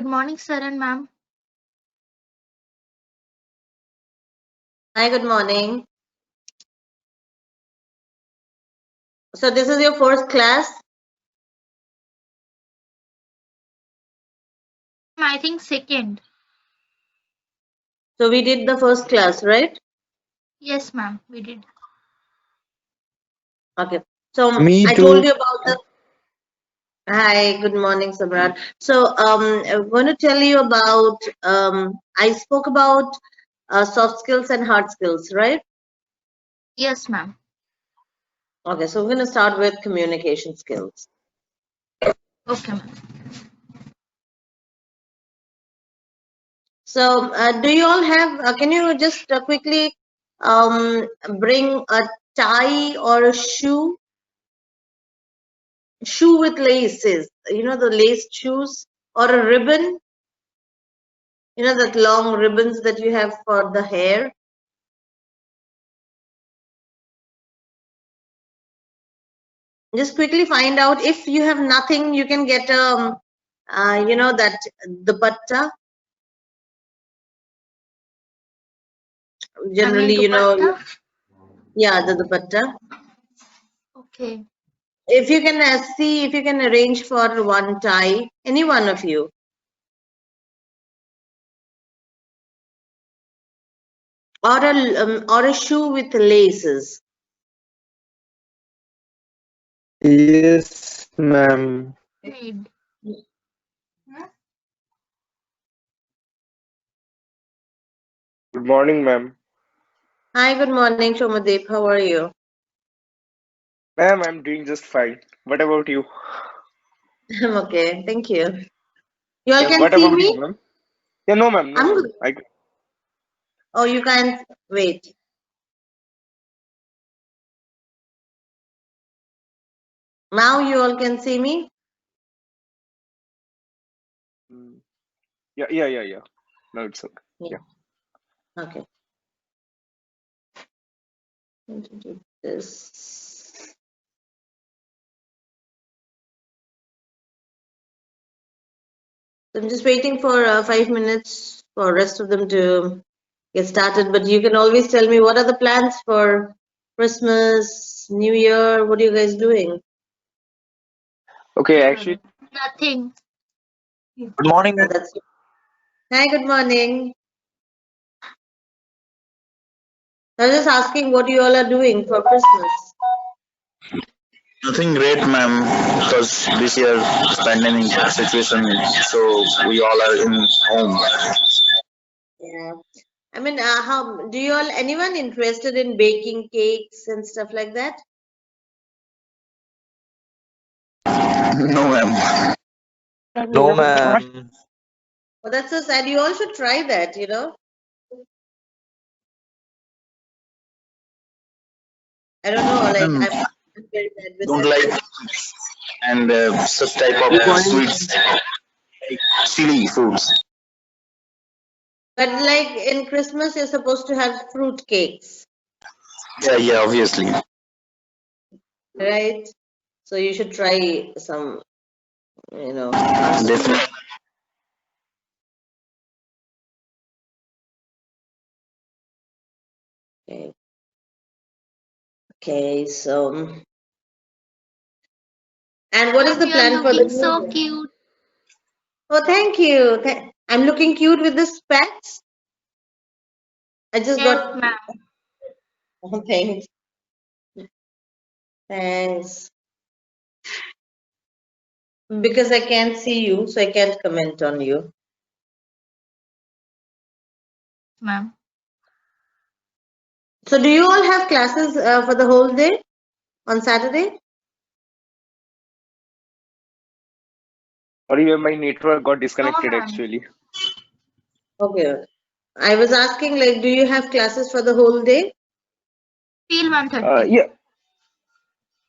Good morning, sir and ma'am. Hi, good morning. So this is your first class? I think second. So we did the first class, right? Yes, ma'am, we did. Okay. So Me I too. told you about the. Hi, good morning, Samrat. So I'm going to tell you about. I spoke about soft skills and hard skills, right? Yes, ma'am. Okay. So we're going to start with communication skills. Okay, ma'am. So do you all have? Can you just quickly bring a tie or a shoe? Shoe with laces, you know, the laced shoes, or a ribbon, you know, that long ribbons that you have for the hair. Just quickly find out. If you have nothing, you can get you know, that dupatta. Generally, you know, Dupatta? yeah, the dupatta. Okay. If you can see if you can arrange for one tie, any one of you. Or a shoe with laces. Yes, ma'am. Need. Good morning, ma'am. Hi, good morning, Shomadeep. How are you? Ma'am, I'm doing just fine. What about you? I'm okay, thank you. You all Yeah, can what see about you, me? ma'am? Yeah, no, ma'am. No, I'm ma'am. good. I Oh, you can't wait. Now you all can see me? mm, yeah. No, it's okay. Yeah. Okay. Let me do this. I'm just waiting for 5 minutes for rest of them to get started. But you can always tell me, what are the plans for Christmas, New Year? What are you guys doing? Okay, actually, Nothing. Good morning, Oh, ma'am. that's Hi, good morning. I was just asking what you all are doing for Christmas. Nothing great, ma'am, because this year pandemic situation, so we all are in home. Yeah. I mean, how do you all, anyone interested in baking cakes and stuff like that? No, ma'am. no, Ma'am. Well, that's so sad. You all should try that, you know. I don't know, like Ma'am, I'm very bad with don't that like stuff. and such type of sweets, like chili foods. But like in Christmas, you're supposed to have fruit cakes, Yeah, obviously. right? So you should try some, you know. Ask. Definitely. Okay. Okay, so and what is the Ma'am, you're plan for the looking new so year? cute. Oh, thank you. I'm looking cute with the specs. I just Yes, got. ma'am. Oh, thanks. Thanks. Because I can't see you, so I can't comment on you. Ma'am. So, do you all have classes for the whole day on Saturday? sorry, my network got No, disconnected ma'am. actually. Okay. I was asking, like, do you have classes for the whole day? Till 1:30. Yeah,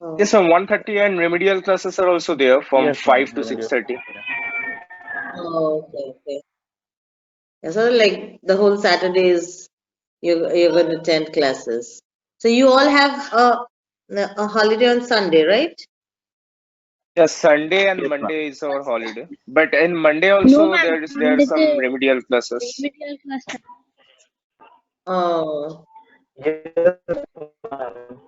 Oh, yes, ma'am. 1:30 and remedial classes are also there from Yes, ma'am. 5 to 6:30. okay, okay. Yeah, so like the whole Saturday is you're going to attend classes. So you all have a holiday on Sunday, right? Yeah, Sunday and Yes, ma'am. Monday is our holiday. But in Monday also ma'am. there's some remedial classes. Remedial class. Oh, Yes, ma'am.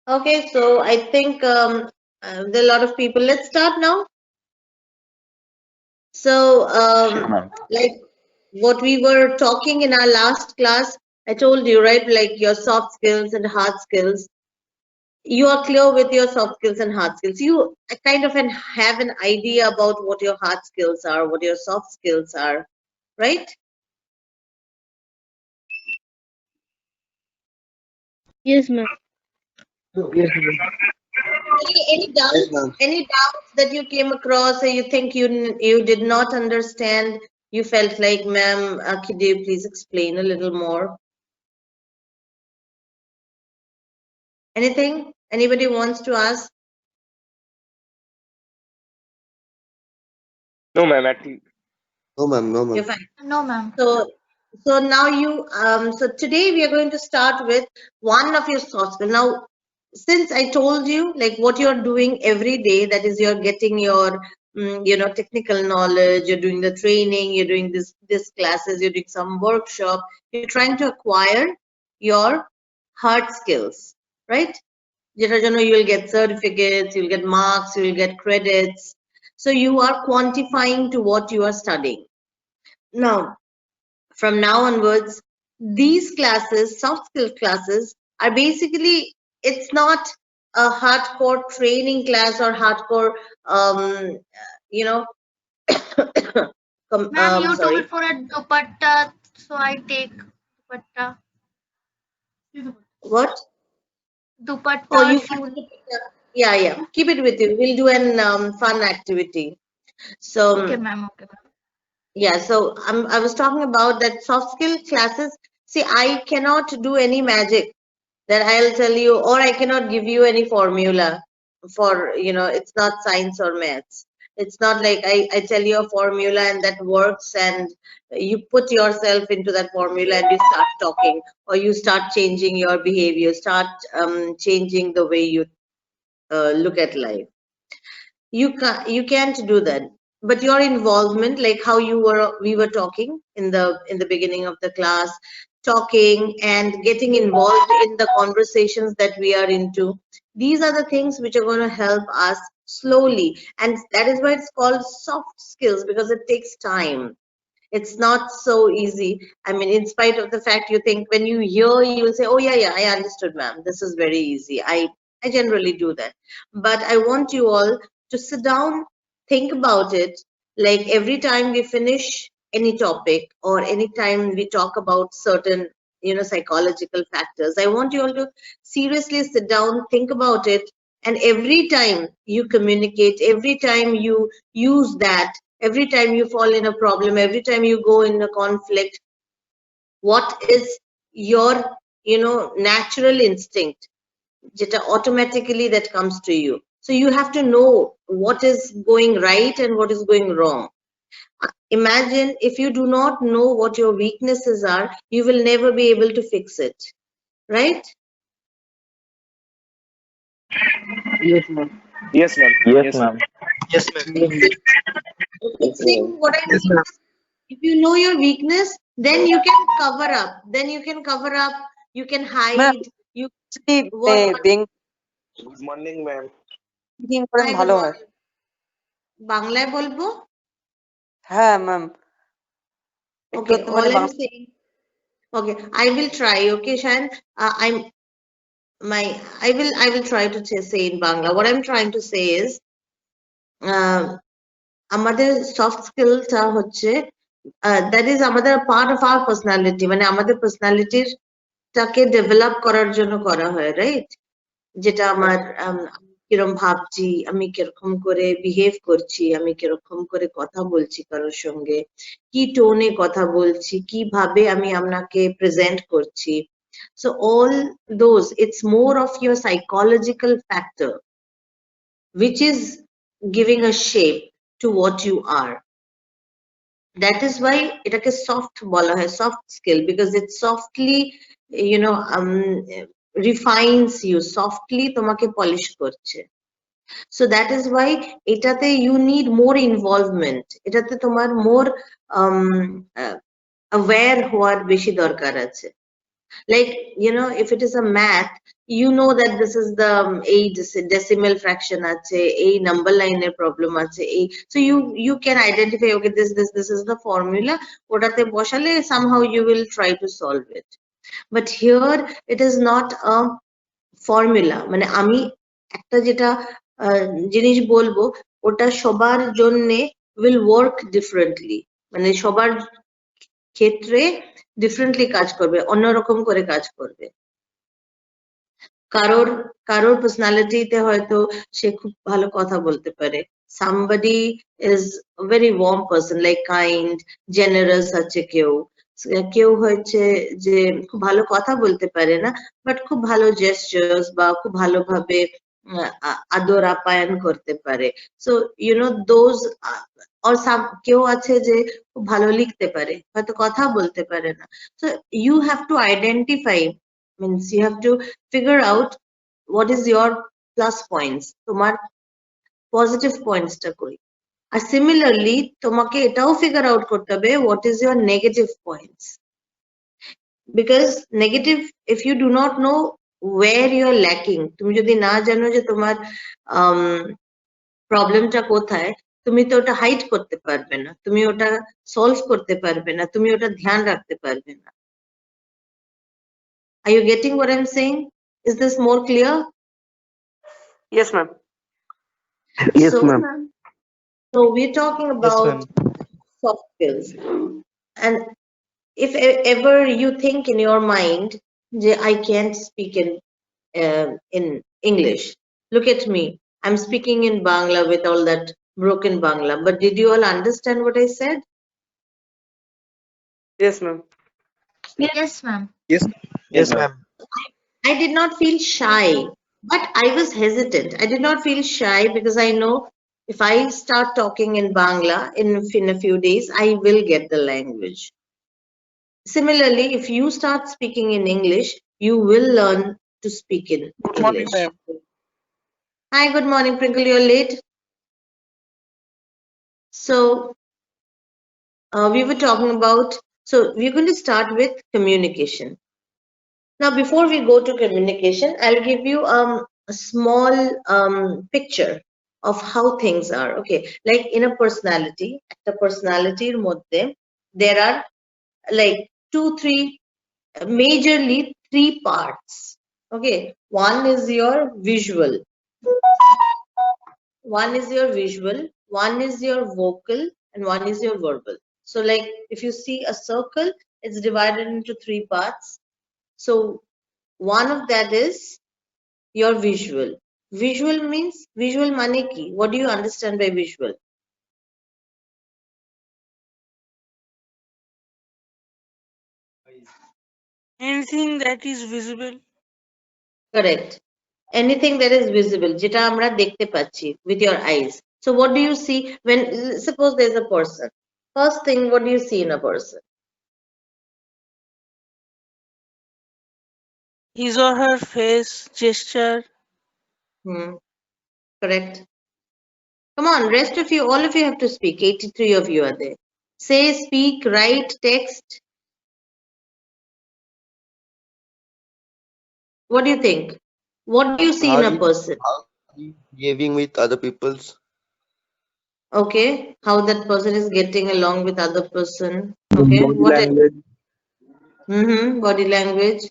okay. So I think there are a lot of people. Let's start now. So, Sure, ma'am. like what we were talking in our last class, I told you, right? Like your soft skills and hard skills. You are clear with your soft skills and hard skills. You kind of have an idea about what your hard skills are, what your soft skills are, right? Yes, ma'am. Any doubts? Any doubts that you came across, or you think you did not understand? You felt like, ma'am, could you please explain a little more? Anything? Anybody wants to ask? No, ma'am. No, ma'am. No, You're ma'am. fine. No, ma'am. So now you so today we are going to start with one of your soft skills. Now, since I told you like what you're doing every day, that is you're getting your technical knowledge, you're doing the training, you're doing this classes, you're doing some workshop, you're trying to acquire your hard skills, right? You'll get certificates, you'll get marks, you'll get credits. So you are quantifying to what you are studying. Now, from now onwards, these classes, soft skill classes, are basically, it's not a hardcore training class or hardcore, you know, Ma'am, you sorry, told for a dupatta, so I take dupatta. what? Oh, Dupatta you should. yeah, keep it with you. We'll do an fun activity. So, Okay, ma'am. Okay, ma'am. yeah, so I was talking about that soft skill classes. See, I cannot do any magic that I'll tell you, or I cannot give you any formula for, it's not science or maths. It's not like I tell you a formula and that works and you put yourself into that formula and you start talking, or you start changing your behavior, start changing the way you look at life. You can't do that, but your involvement, like how we were talking in the beginning of the class, talking and getting involved in the conversations that we are into, these are the things which are going to help us slowly, and that is why it's called soft skills, because it takes time. It's not so easy. I mean, in spite of the fact you think, when you hear, you will say, oh yeah, I understood, ma'am, this is very easy. I generally do that. But I want you all to sit down, think about it. Like every time we finish any topic, or any time we talk about certain psychological factors, I want you all to seriously sit down, think about it, and every time you communicate, every time you use that, every time you fall in a problem, every time you go in a conflict, what is your natural instinct that automatically that comes to you? So you have to know what is going right and what is going wrong. Imagine if you do not know what your weaknesses are, you will never be able to fix it, right? Yes, ma'am. Yes, Yes, ma'am. ma'am. Fixing, what I mean is, if you know your weakness, then you can cover up, you can ma'am hide, you what Bengali Good morning, ma'am. করেন Hi, good ভালো হয় morning. বাংলায় বলবো? হ্যাঁ ma'am একটু Okay, মানে all I'm saying, okay, I will try. Okay, Shan, I will try to say in Bangla. What I'm trying to say is, আমাদের soft skill টা হচ্ছে, that is আমাদের part of our personality, মানে আমাদের personality টাকে develop করার জন্য করা হয়, right? যেটা আমার কিরকম ভাবছি, আমি কিরকম করে বিহেভ করছি, আমি কিরকম করে কথা বলছি কারোর সঙ্গে, কি টোনে কথা বলছি, কিভাবে আমি আপনাকে প্রেজেন্ট করছি. So all those, it's more of your psychological factor which is giving a shape to what you are. That is why এটাকে soft বলা হয়, soft skill, because it's softly refines you, softly তোমাকে polish করছে। So that is why এটাতে you need more involvement, এটাতে তোমার more aware হওয়ার বেশি দরকার আছে। Like, you know, if it is a math, you know that this is the এই decimal fraction আছে, এই number line এর problem আছে, এই, so you can identify, okay, this is the formula, ওটাতে বসালে somehow you will try to solve it. But here it is not a formula, মানে আমি একটা যেটা জিনিস বলবো ওটা সবার জন্যে will work differently, মানে সবার ক্ষেত্রে differently কাজ করবে, অন্যরকম করে কাজ করবে। কারোর পার্সোনালিটিতে হয়তো সে খুব ভালো কথা বলতে পারে, somebody is a very warm person, like kind, generous আছে কেউ হচ্ছে যে খুব ভালো কথা বলতে পারে না, বাট খুব ভালো gestures বা খুব ভালোভাবে আদর আপ্যায়ন করতে পারে। So you know those or some কেউ আছে যে খুব ভালো লিখতে পারে, হয়তো কথা বলতে পারে না। So you have to identify, means you have to figure out what is your plus points, তোমার positive points টা কই। আর similarly তোমাকে এটাও figure out করতে হবে what is your negative points, because negative, if you do not know where you are lacking, তুমি যদি না জানো যে তোমার প্রবলেমটা কোথায়, তুমি তো ওটা হাইড করতে পারবে না, তুমি ওটা সলভ করতে পারবে না, তুমি ওটা ধ্যান রাখতে পারবে না। Are you getting what I'm saying? Is this more clear? Yes, ma'am. Yes, So, ma'am. so we're talking about soft skills, and if ever you think in your mind, I can't speak in English. Look at me. I'm speaking in Bangla with all that broken Bangla. But did you all understand what I said? Yes, ma'am. Yes, ma'am. Yes, ma'am. I did not feel shy, but I was hesitant. I did not feel shy because I know if I start talking in Bangla in a few days, I will get the language. Similarly, if you start speaking in English, you will learn to speak in English. Hi, good morning, Prinkle. You're late. So we were talking about, so we're going to start with communication. Now, before we go to communication, I'll give you a small picture of how things are. Okay, like in a personality, the personality there are like majorly three parts. Okay, one is your visual, one is your vocal, and one is your verbal. So like if you see a circle, it's divided into three parts. So one of that is your visual. Visual means, visual mane ki? What do you understand by visual? Anything that is visible. Correct. Anything that is visible, যেটা আমরা দেখতে পাচ্ছি with your eyes. So what do you see when, suppose there's a person? First thing, what do you see in a person? His or her face, gesture. Correct. Come on, rest of you, all of you have to speak. 83 of you are there. Say, speak, write, text. What do you think? What do you see in a person? Behaving with other people's. Okay, how that person is getting along with other person. Okay, what else? Body language.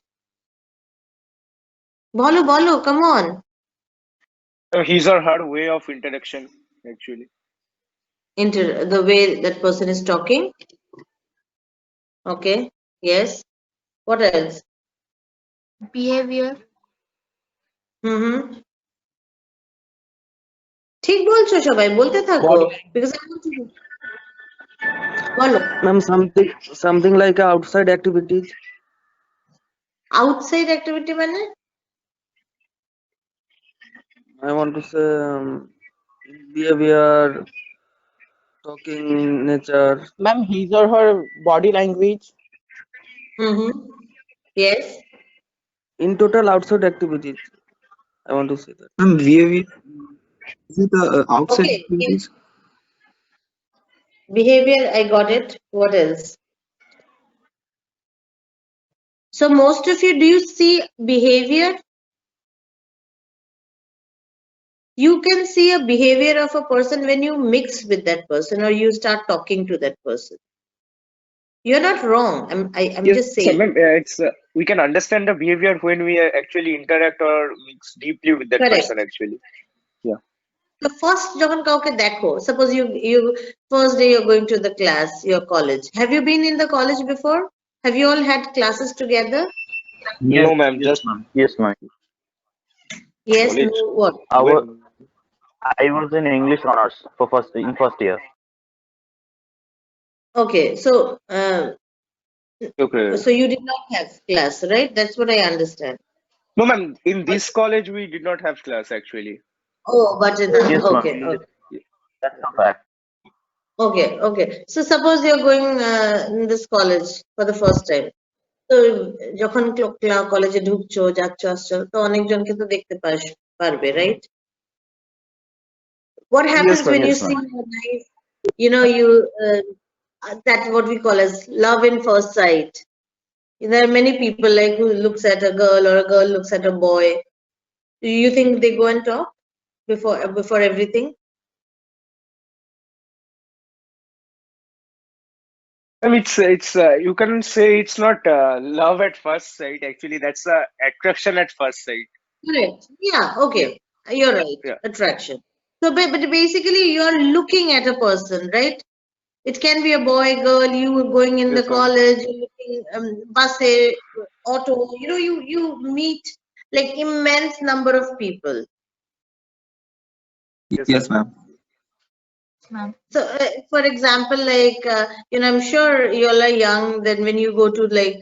Bolo, come on. His or her way of interaction, actually. The way that person is talking. Okay, yes. What else? Behavior. ঠিক বলছো সবাই, বলতে থাকো, because I want to বলো। Ma'am, something like outside activities. Outside activity মানে? I want to say behavior, talking, nature. Ma'am, his or her body language. Yes. in total outside activities. I want to say that. And behavior, is it outside Okay, activities? behavior, I got it. What else? So most of you, do you see behavior? You can see a behavior of a person when you mix with that person or you start talking to that person. You're not wrong. I'm Yes, just saying. ma'am, we can understand the behavior when we actually interact or mix deeply with that Correct. person actually. Yeah. The first যখন কাউকে দেখো, suppose you first day you're going to the class, your college. Have you been in the college before? Have you all had classes together? No, ma'am. Yes, Just ma'am. Yes, ma'am. Yes. college. What? I was in English honors for first year. Okay. So Okay. so you did not have class, right? That's what I understand. No, ma'am. In this college, we did not have class actually. Oh, but in Yes, ma'am. okay, okay. That's a fact. Okay. So suppose you're going in this college for the first time. তো যখন কলেজে ঢুকছো যাচ্ছ আসছো তো অনেকজনকে তো দেখতে পারবে, right? What happens ma'am. when you Yes, see ma'am. a nice, you that's what we call as love in first sight. There are many people like who looks at a girl or a girl looks at a boy. Do you think they go and talk before everything? I mean, it's you can say it's not love at first sight. Actually, that's attraction at first sight. Correct. Yeah, okay. You're right. Yeah. Attraction. So, but basically, you're looking at a person, right? It can be a boy, girl, you going in the Yes, ma'am. college, you're looking, bus, auto, you meet like immense number of people. Yes, ma'am. So, for example, like, I'm sure you all are young, then when you go to like,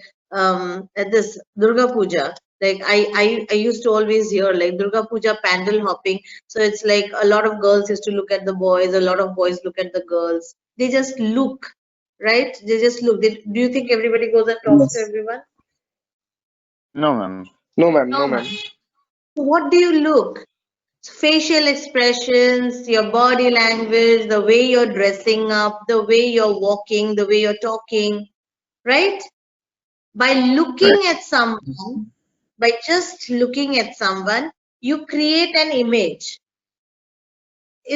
at this Durga Puja, like I used to always hear like Durga Puja pandal hopping. So it's like a lot of girls used to look at the boys, a lot of boys look at the girls. They just look, right? They just look. Do you think everybody goes and talks to Yes. everyone? No, ma'am. No, ma'am. No, ma'am. So what do you look? Facial expressions, your body language, the way you're dressing up, the way you're walking, the way you're talking, right? By looking at someone, by just looking at someone, you create an image,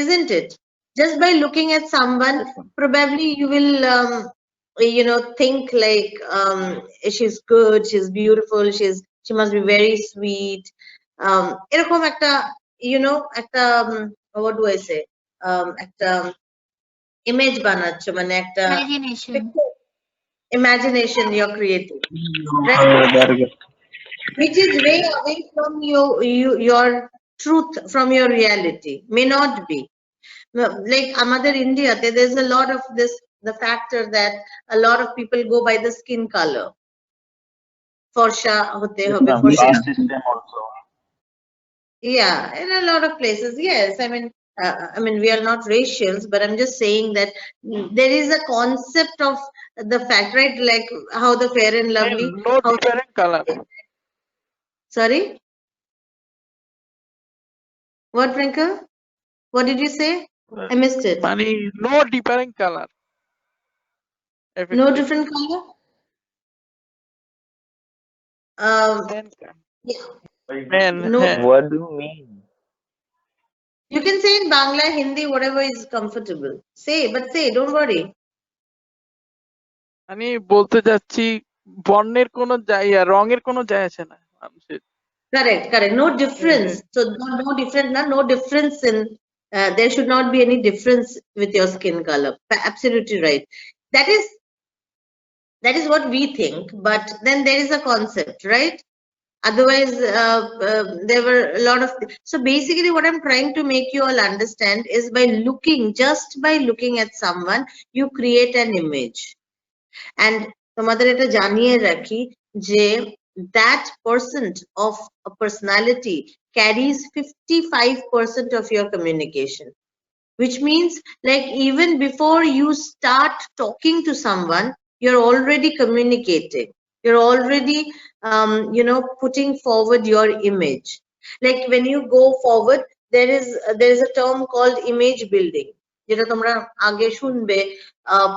isn't it? Just by looking at someone, probably you will, think like, she's good, she's beautiful, she must be very sweet. এরকম একটা, একটা, what do I say? একটা image বানাচ্ছ, মানে একটা imagination you're creating, right? Which is way away from your truth, from your reality. May not be. Like Mother India, there's a lot of this, the factor that a lot of people go by the skin color. Forsha hote hobe, Ma'am. forsha. Caste system also. Yeah, in a lot of places, yes. I mean, we are not racials, but I'm just saying that there is a concept of the fact, right? Like how the Fair and Lovely. No different color. Sorry? What, Prinka? What did you say? I missed it. Money, no different color. No different color? Yeah. No. What do you mean? You can say in Bangla, Hindi, whatever is comfortable. Say, don't worry. আমি বলতে যাচ্ছি বর্ণের কোনো রঙের কোনো যায় আসে না মানুষের। Correct. No difference. So no difference. No difference in. There should not be any difference with your skin color. Absolutely right. That is what we think. But then there is a concept, right? Otherwise, there were a lot of. So basically, what I'm trying to make you all understand is just by looking at someone, you create an image. And তোমাদের এটা জানিয়ে রাখি যে that percent of a personality carries 55% of your communication, which means like even before you start talking to someone, you're already communicating. You're already, putting forward your image. Like when you go forward, there is a term called image building. যেটা তোমরা আগে শুনবে,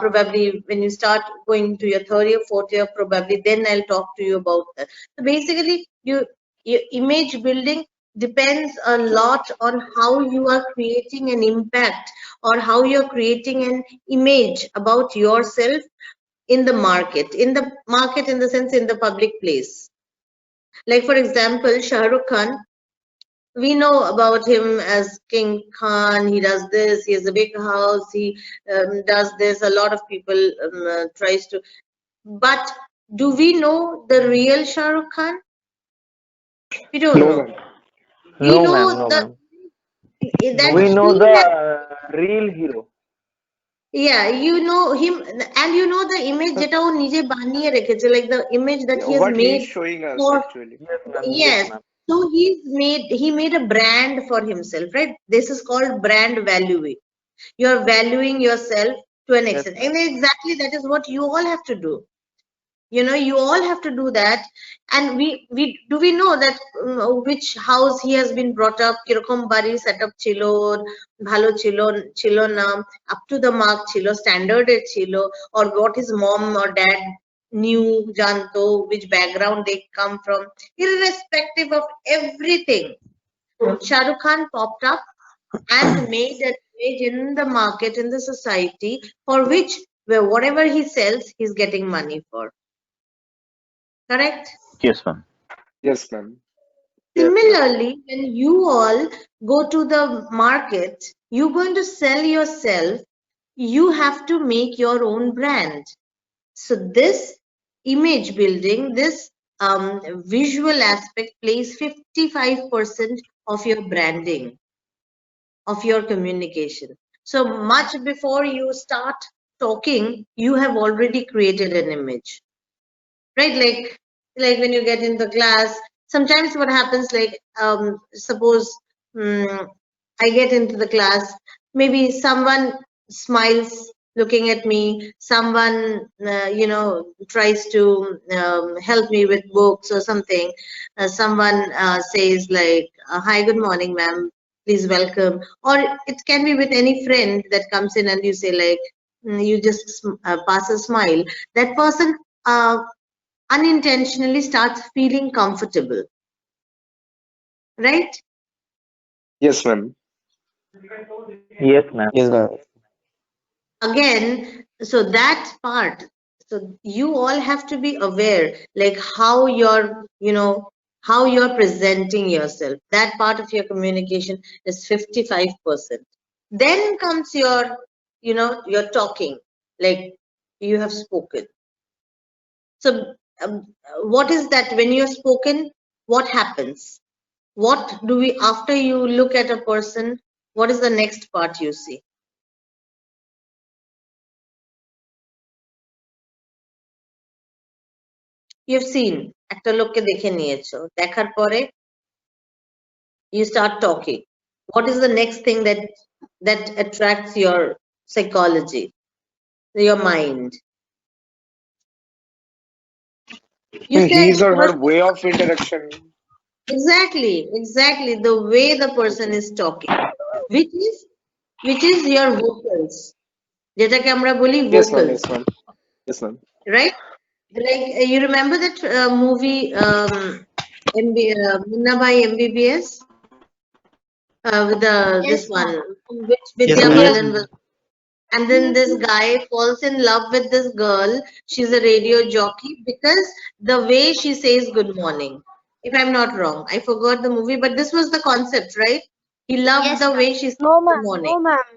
probably when you start going to your third year, fourth year, probably then I'll talk to you about that. So basically, your image building depends a lot on how you are creating an impact or how you're creating an image about yourself in the market, in the sense in the public place. Like for example, Shah Rukh Khan, we know about him as King Khan. He does this, he has a big house, he does this, a lot of people tries to, but do we know the real Shah Rukh Khan? We don't No, know. ma'am. We No, know ma'am. No, the ma'am. that We know he the has, real hero. yeah, you know him, and you know the image যেটা ও নিজে বানিয়ে রেখেছে, like the image that he has What made he's showing us for, actually. Yes, ma'am. yes. ma'am. So he made a brand for himself, right? This is called brand valuing. You're valuing yourself to an Yes, extent, ma'am. and exactly that is what you all have to do. You all have to do that. And we know that which house he has been brought up, কিরকম বাড়ি setup ছিল, ভালো ছিল না, up to the mark ছিল, standard এর ছিল, or what his mom or dad knew, জানতো, which background they come from, irrespective of everything. Shah Rukh Khan popped up and made an image in the market, in the society, for which, where whatever he sells, he's getting money for. Correct? Yes, ma'am. Yes, ma'am. Similarly, when you all go to the market, you're going to sell yourself, you have to make your own brand. So this image building, this visual aspect plays 55% of your branding, of your communication. So much before you start talking, you have already created an image. Right? Like when you get in the class, sometimes what happens, like suppose I get into the class, maybe someone smiles looking at me, someone tries to help me with books or something, someone says like, hi, good morning ma'am, please welcome, or it can be with any friend that comes in and you say like, you just pass a smile, that person unintentionally starts feeling comfortable, right? Yes, ma'am. Yes, ma'am. Yes, ma'am. Again, so that part, so you all have to be aware, like how you're presenting yourself. That part of your communication is 55%. Then comes your talking, like you have spoken. So what is that? When you're spoken, what happens? What do we, after you look at a person, what is the next part you see? You've seen, একটা লোককে দেখে নিয়েছো, দেখার পরে you start talking. What is the next thing that attracts your psychology, your mind? You say His or her way of interaction. exactly the way the person is talking, which is your vocals, যেটাকে আমরা বলি Yes, ma'am. vocals. Yes, ma'am. Yes, ma'am. Right? Like you remember that movie Munna Bhai MBBS, with this one, which Vidya ma'am. Balan was, and then this guy falls in love with this girl. She's a radio jockey because the way she says good morning. If I'm not wrong, I forgot the movie, but this was the concept, right? He loved Yes, the ma'am. way she says No, good ma'am. morning. No, ma'am.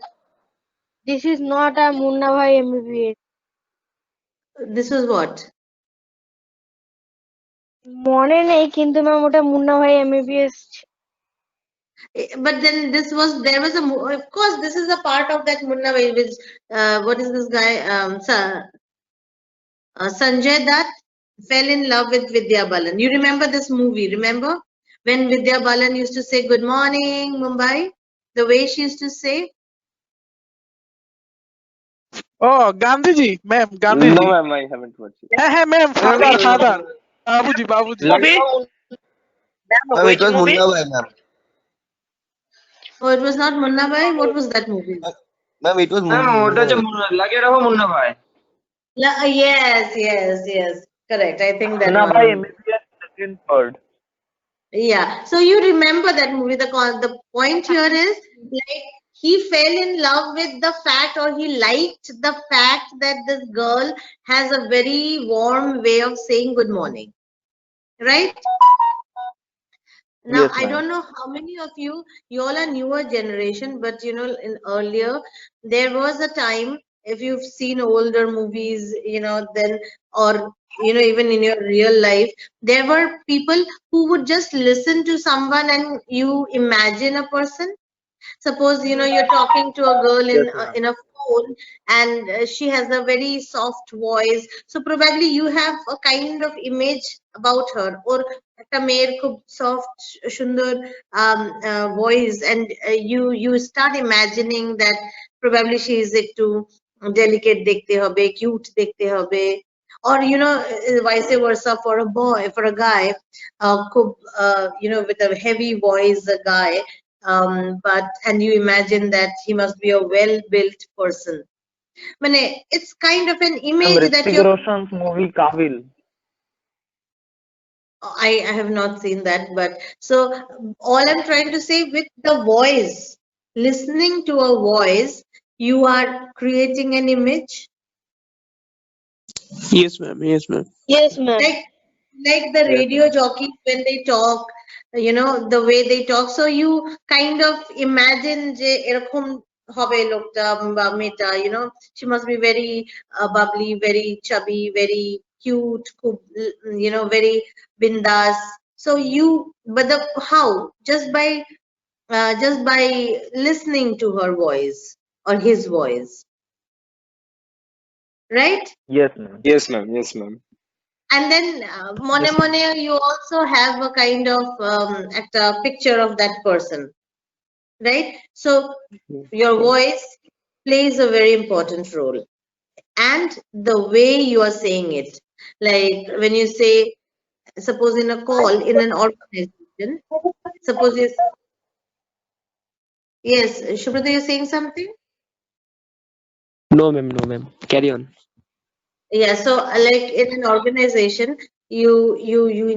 This is not a Munna Bhai MBBS. This is what? মনে নেই কিন্তু ma'am ওটা মুন্না ভাই MBBS. But then there was of course this is a part of that Munna Bhai, which what is this guy, Sanjay Dutt fell in love with Vidya Balan. You remember this movie? Remember when Vidya Balan used to say good morning Mumbai, the way she used to say? ও Gandhiji ma'am Gandhiji No, ma'am, I haven't watched it. হ্যাঁ হ্যাঁ ma'am father father Babuji Babuji Movie? Ma'am, it Which was movie? Munna Bhai, ma'am. Oh, it was not Munna Bhai. What was that movie? Ma'am, it was ma'am ওটা হচ্ছে লাগে রাখো মুন্না ভাই Yes, yes, yes. Correct. I think that Munna one. ভাই only. MBBS second third Yeah. So you remember that movie. The point here is like he fell in love with the fact, or he liked the fact that this girl has a very warm way of saying good morning. Right? Now, Yes, I ma'am. don't know how many of you all are newer generation, but you know, in earlier, there was a time, if you've seen older movies, you know, then, or, you know, even in your real life, there were people who would just listen to someone and you imagine a person. Suppose, you know, you're talking to a girl in a phone and she has a very soft voice. So probably you have a kind of image about her, or একটা মেয়ের খুব soft, সুন্দর voice, and you start imagining that probably she is একটু delicate দেখতে হবে, cute দেখতে হবে, or you know, vice versa for a boy, for a guy, খুব you know, with a heavy voice, a guy, and you imagine that he must be a well-built person. Mane, it's kind of an image that Hrithik you. Roshan's movie Kaabil I have not seen that, but so all I'm trying to say, with the voice, listening to a voice, you are creating an image. yes ma'am Yes, ma'am. Like the radio jockeys when they talk, you know, the way they talk, so you kind of imagine je erokom hobe lokta ba meta, you know, she must be very bubbly, very chubby, very cute, you know, very bindas. So you, but the how, just by listening to her voice or his voice, right? yes ma'am Yes, ma'am. Yes, ma'am. And then mone mone you also have a kind of a picture of that person, right? So your voice plays a very important role, and the way you are saying it, like when you say, suppose in a call in an organization, suppose you, yes, Shubrata, you're saying something? no ma'am carry on Yeah, so like in an organization, you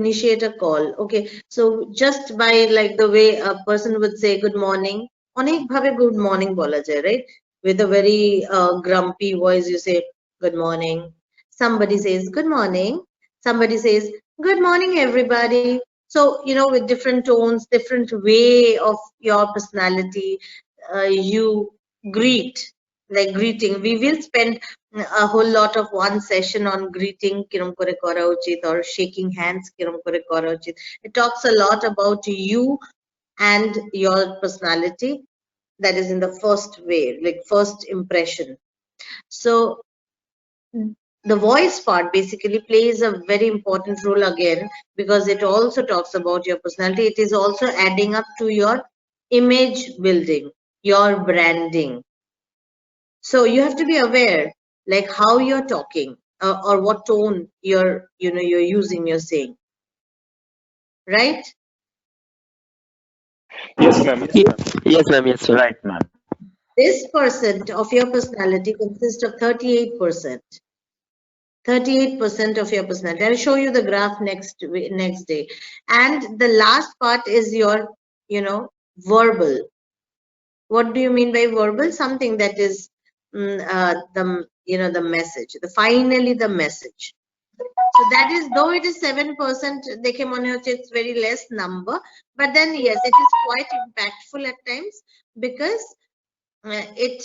initiate a call. Okay, so just by like the way a person would say good morning, অনেক ভাবে good morning বলা যায়, right? With a very grumpy voice, you say good morning. Somebody says good morning. Somebody says good morning, everybody. So you know, with different tones, different way of your personality, you greet, like greeting. We will spend a whole lot of one session on greeting, kirom kore kora uchit, or shaking hands, kirom kore kora uchit. It talks a lot about you and your personality. That is in the first way, like first impression. So the voice part basically plays a very important role again, because it also talks about your personality. It is also adding up to your image building, your branding. So you have to be aware, like how you're talking, or what tone you're using, you're saying, right? Yes, ma'am. yes ma'am yes right ma'am This percent of your personality consists of 38%. 38% of your personality. I'll show you the graph next day. And the last part is your, you know, verbal. What do you mean by verbal? Something that is the message, finally the message. So that is, though it is 7%, dekhe mone hocche it's very less number, but then yes, it is quite impactful at times, because it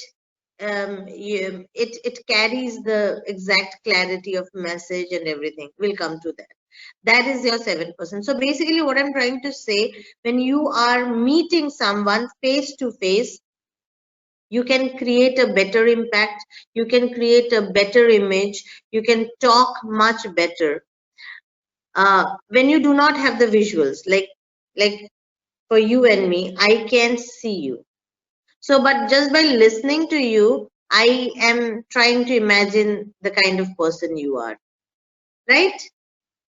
carries the exact clarity of message and everything. We'll come to that. That is your 7%. So basically what I'm trying to say, when you are meeting someone face to face, you can create a better impact, you can create a better image, you can talk much better when you do not have the visuals. Like for you and me, I can see you. So but just by listening to you, I am trying to imagine the kind of person you are, right?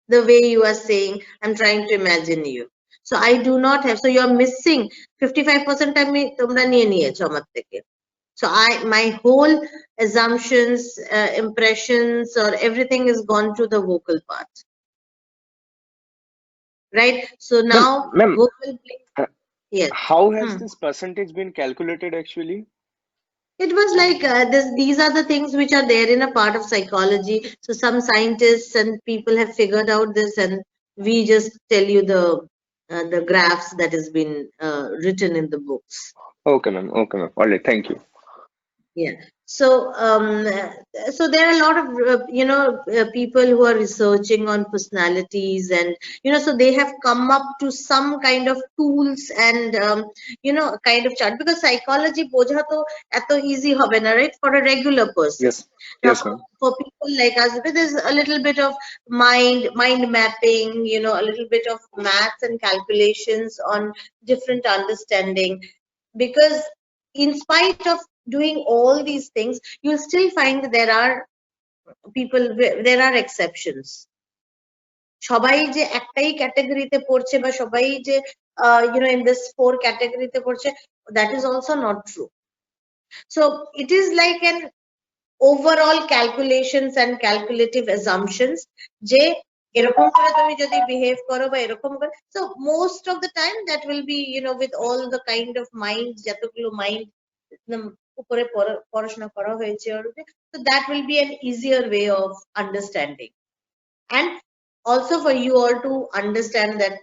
The way you are saying, I'm trying to imagine you. So I do not have, so you're missing 55% time তোমরা নিয়ে নিয়েছো আমার থেকে. So my whole assumptions, impressions, or everything is gone to the vocal part, right? So now Ma'am, vocal, yes. how has this percentage been calculated actually? It was like these are the things which are there in a part of psychology. So some scientists and people have figured out this, and we just tell you the graphs that has been written in the books. Okay, ma'am. Okay, ma'am. All right. Thank you. Yeah. So so there are a lot of people who are researching on personalities, and so they have come up to some kind of tools and kind of chart, because psychology বোঝা তো এত easy হবে না, right, for a regular person. Yes. Now, Yes, ma'am. for people like us, there's a little bit of mind mapping, a little bit of maths and calculations on different understanding, because in spite of doing all these things, you'll still find that there are exceptions. সবাই যে একটাই ক্যাটাগরিতে পড়ছে বা সবাই যে in this 4 ক্যাটাগরিতে পড়ছে, that is also not true. So it is like an overall calculations and calculative assumptions যে এরকম করে তুমি যদি behave করো বা এরকম করে, so most of the time that will be with all the kind of mind, যতগুলো mind উপরে পড়াশোনা করা হয়েছে, so that will be an easier way of understanding, and also for you all to understand that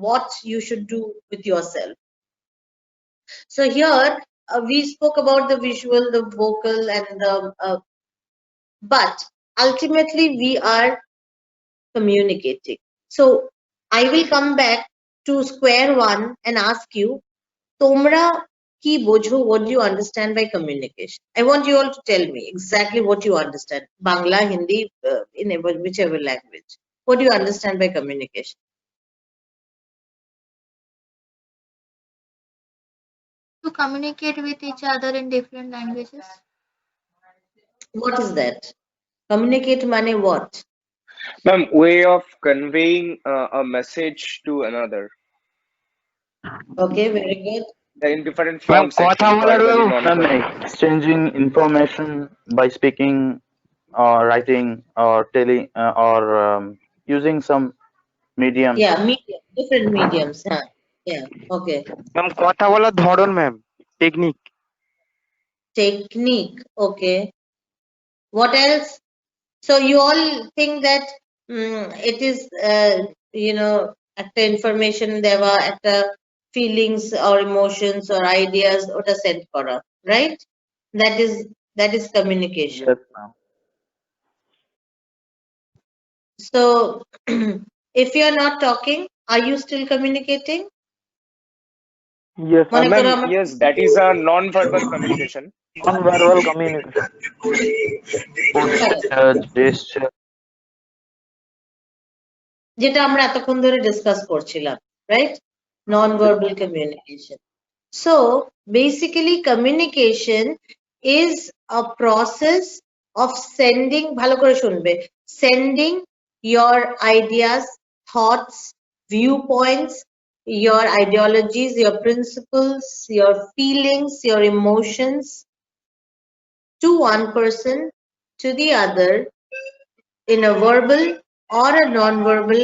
what you should do with yourself. So here we spoke about the visual, the vocal, and the but ultimately we are communicating. So I will come back to square one and ask you, তোমরা কি বোঝো? What do you understand by communication? I want you all to tell me exactly what you understand. Bangla, Hindi, in whichever language. What do you understand by communication? To communicate with each other in different languages. What is that? Communicate money what? Ma'am, way of conveying a message to another. Okay, very good. In different forms, actually, verbally, non-verbally. Exchanging information by speaking or writing or telling or using some medium. Yeah, medium, different mediums. Huh? Yeah, okay. Ma'am কথা বলার ধরন ma'am, technique. Technique, okay. What else? So you all think that it is একটা information দেওয়া, একটা feelings or emotions or ideas ওটা send করা, right? That is communication. Yes, ma'am. So if you are not talking, are you still communicating? Yes, মনে করো Ma'am, আমরা yes, that is a non-verbal communication. non-verbal communication. Gesture. যেটা আমরা এতক্ষণ ধরে discuss করছিলাম, right? Non-verbal communication. So basically communication is a process of sending, ভালো করে শুনবে, sending your ideas, thoughts, viewpoints, your ideologies, your principles, your feelings, your emotions to one person, to the other, in a verbal or a non-verbal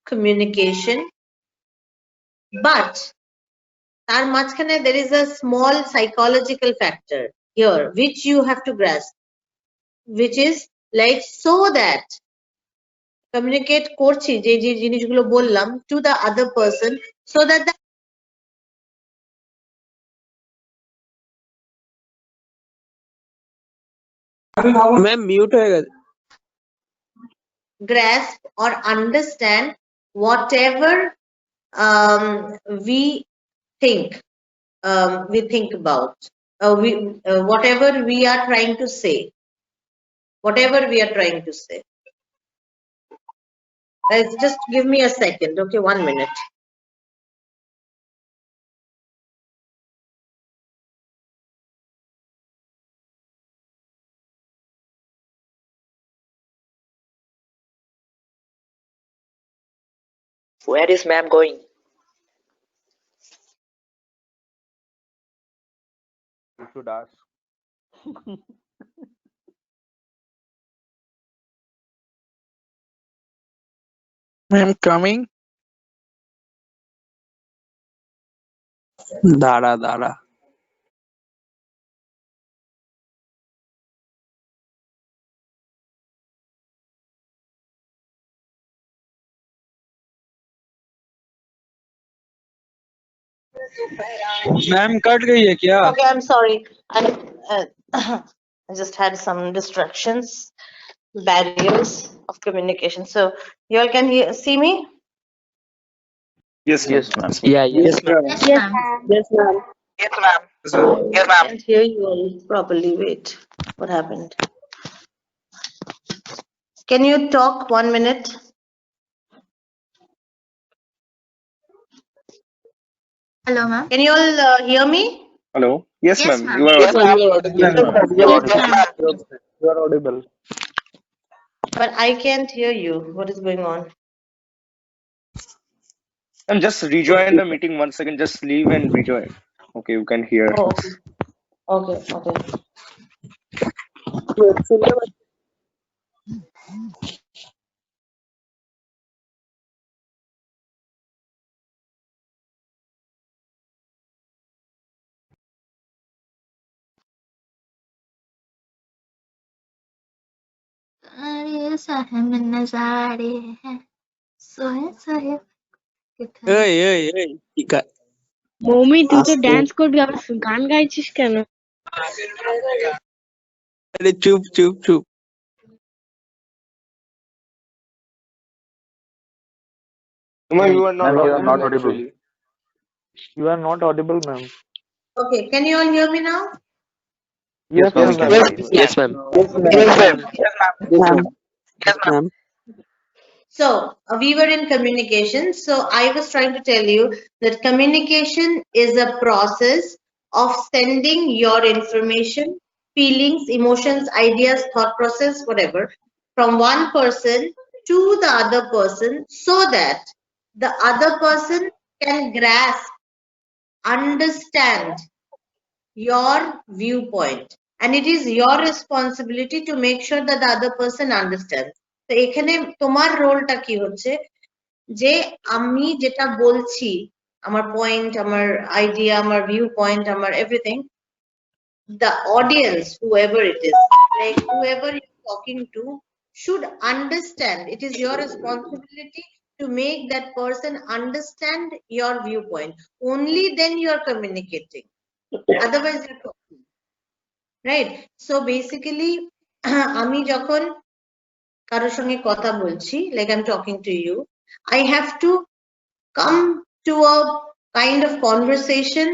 communication. But তার মাঝখানে there is a small psychological factor here which you have to grasp, which is like, so that communicate করছি যে যে জিনিসগুলো বললাম to the other person, so that the ma'am mute হয়ে গেছে। grasp or understand whatever we think about, whatever we are trying to say, just give me a second, okay, 1 minute. Where is ma'am going? You should ask. Ma'am coming. দাঁড়া দাঁড়া ma'am cut गई है क्या? Okay, I'm sorry. I just had some distractions, barriers of communication. So you all can see me? Yes, Yes, ma'am. Yeah, Yes, ma'am. Yes, ma'am. Yes, ma'am. I can't hear you all properly. Wait, what happened? Can you talk 1 minute? Hello, ma'am. Can you all hear me? Hello. Yes, Yes, ma'am. ma'am. You are Yes, audible. ma'am. Yes, ma'am. Yes, ma'am. You are audible. But I can't hear you. What is going on? And just rejoin the meeting 1 second. Just leave and rejoin. Okay, you can hear Oh, us. okay, okay. अरे साहब नजारे हैं सोहे सोहे कितना এই এই এই কি কা- মৌমি তুই তো আস্তে ড্যান্স করবি আবার গান গাইছিস কেন? আরে চুপ চুপ চুপ No, you are not Ma'am, you are not audible. audible. Actually. You are not audible, ma'am. Okay, can you all hear me now? Yes, ma'am. we can hear you. Yes, ma'am. Yes, ma'am. So we were in communication. So I was trying to tell you that communication is a process of sending your information, feelings, emotions, ideas, thought process, whatever, from one person to the other person so that the other person can grasp, understand your viewpoint. And it is your responsibility to make sure that the other person understands. তো এখানে তোমার রোলটা কি হচ্ছে যে আমি যেটা বলছি আমার পয়েন্ট আমার আইডিয়া আমার ভিউ পয়েন্ট আমার everything the audience whoever it is like whoever you're talking to should understand. It is your responsibility to make that person understand your viewpoint. Only then you are communicating, otherwise you're talking, right? So basically আমি যখন কারোর সঙ্গে কথা বলছি like I'm talking to you, I have to come to a kind of conversation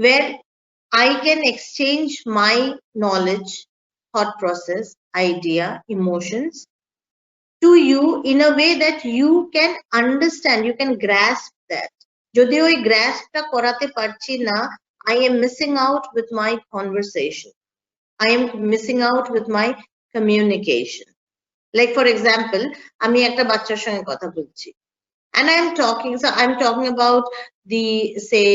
where I can exchange my knowledge, thought process, idea, emotions to you in a way that you can understand, you can grasp that. যদি ওই গ্রাসটা করাতে পারছি না, I am missing out with my conversation. I am missing out with my communication. Like for example, আমি একটা বাচ্চার সঙ্গে কথা বলছি and I'm talking about the say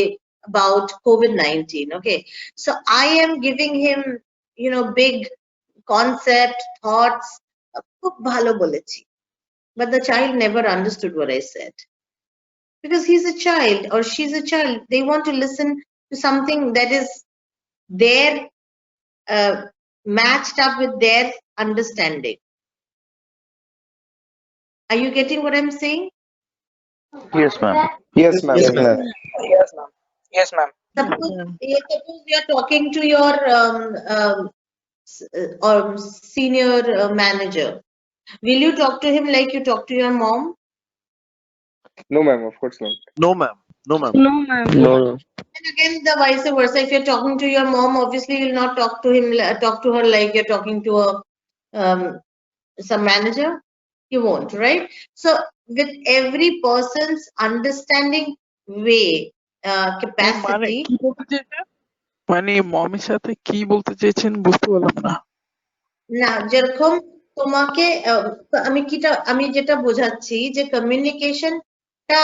about COVID-19. Okay, so I am giving him big concept thoughts খুব ভালো বলেছি, but the child never understood what I said because he's a child or she's a child. They want to listen to something that is their matched up with their understanding. Are you getting what I'm saying? Yes, ma'am. Yes, ma'am. Yes, ma'am. Yes, ma'am. Suppose you're talking to your or senior manager. Will you talk to him like you talk to your mom? No, ma'am. Of course not. No ma'am, no ma'am. No, ma'am. No, no. And again, the vice versa. If you're talking to your mom, obviously you'll not talk to her like you're talking to some manager. You won't, right? So with every person's understanding way, মানে capacity. কি বলতে চেয়েছেন? মানে মমির সাথে কি বলতে চেয়েছেন বুঝতে পারলাম না। না যেরকম তোমাকে আমি যেটা বোঝাচ্ছি যে কমিউনিকেশন একটা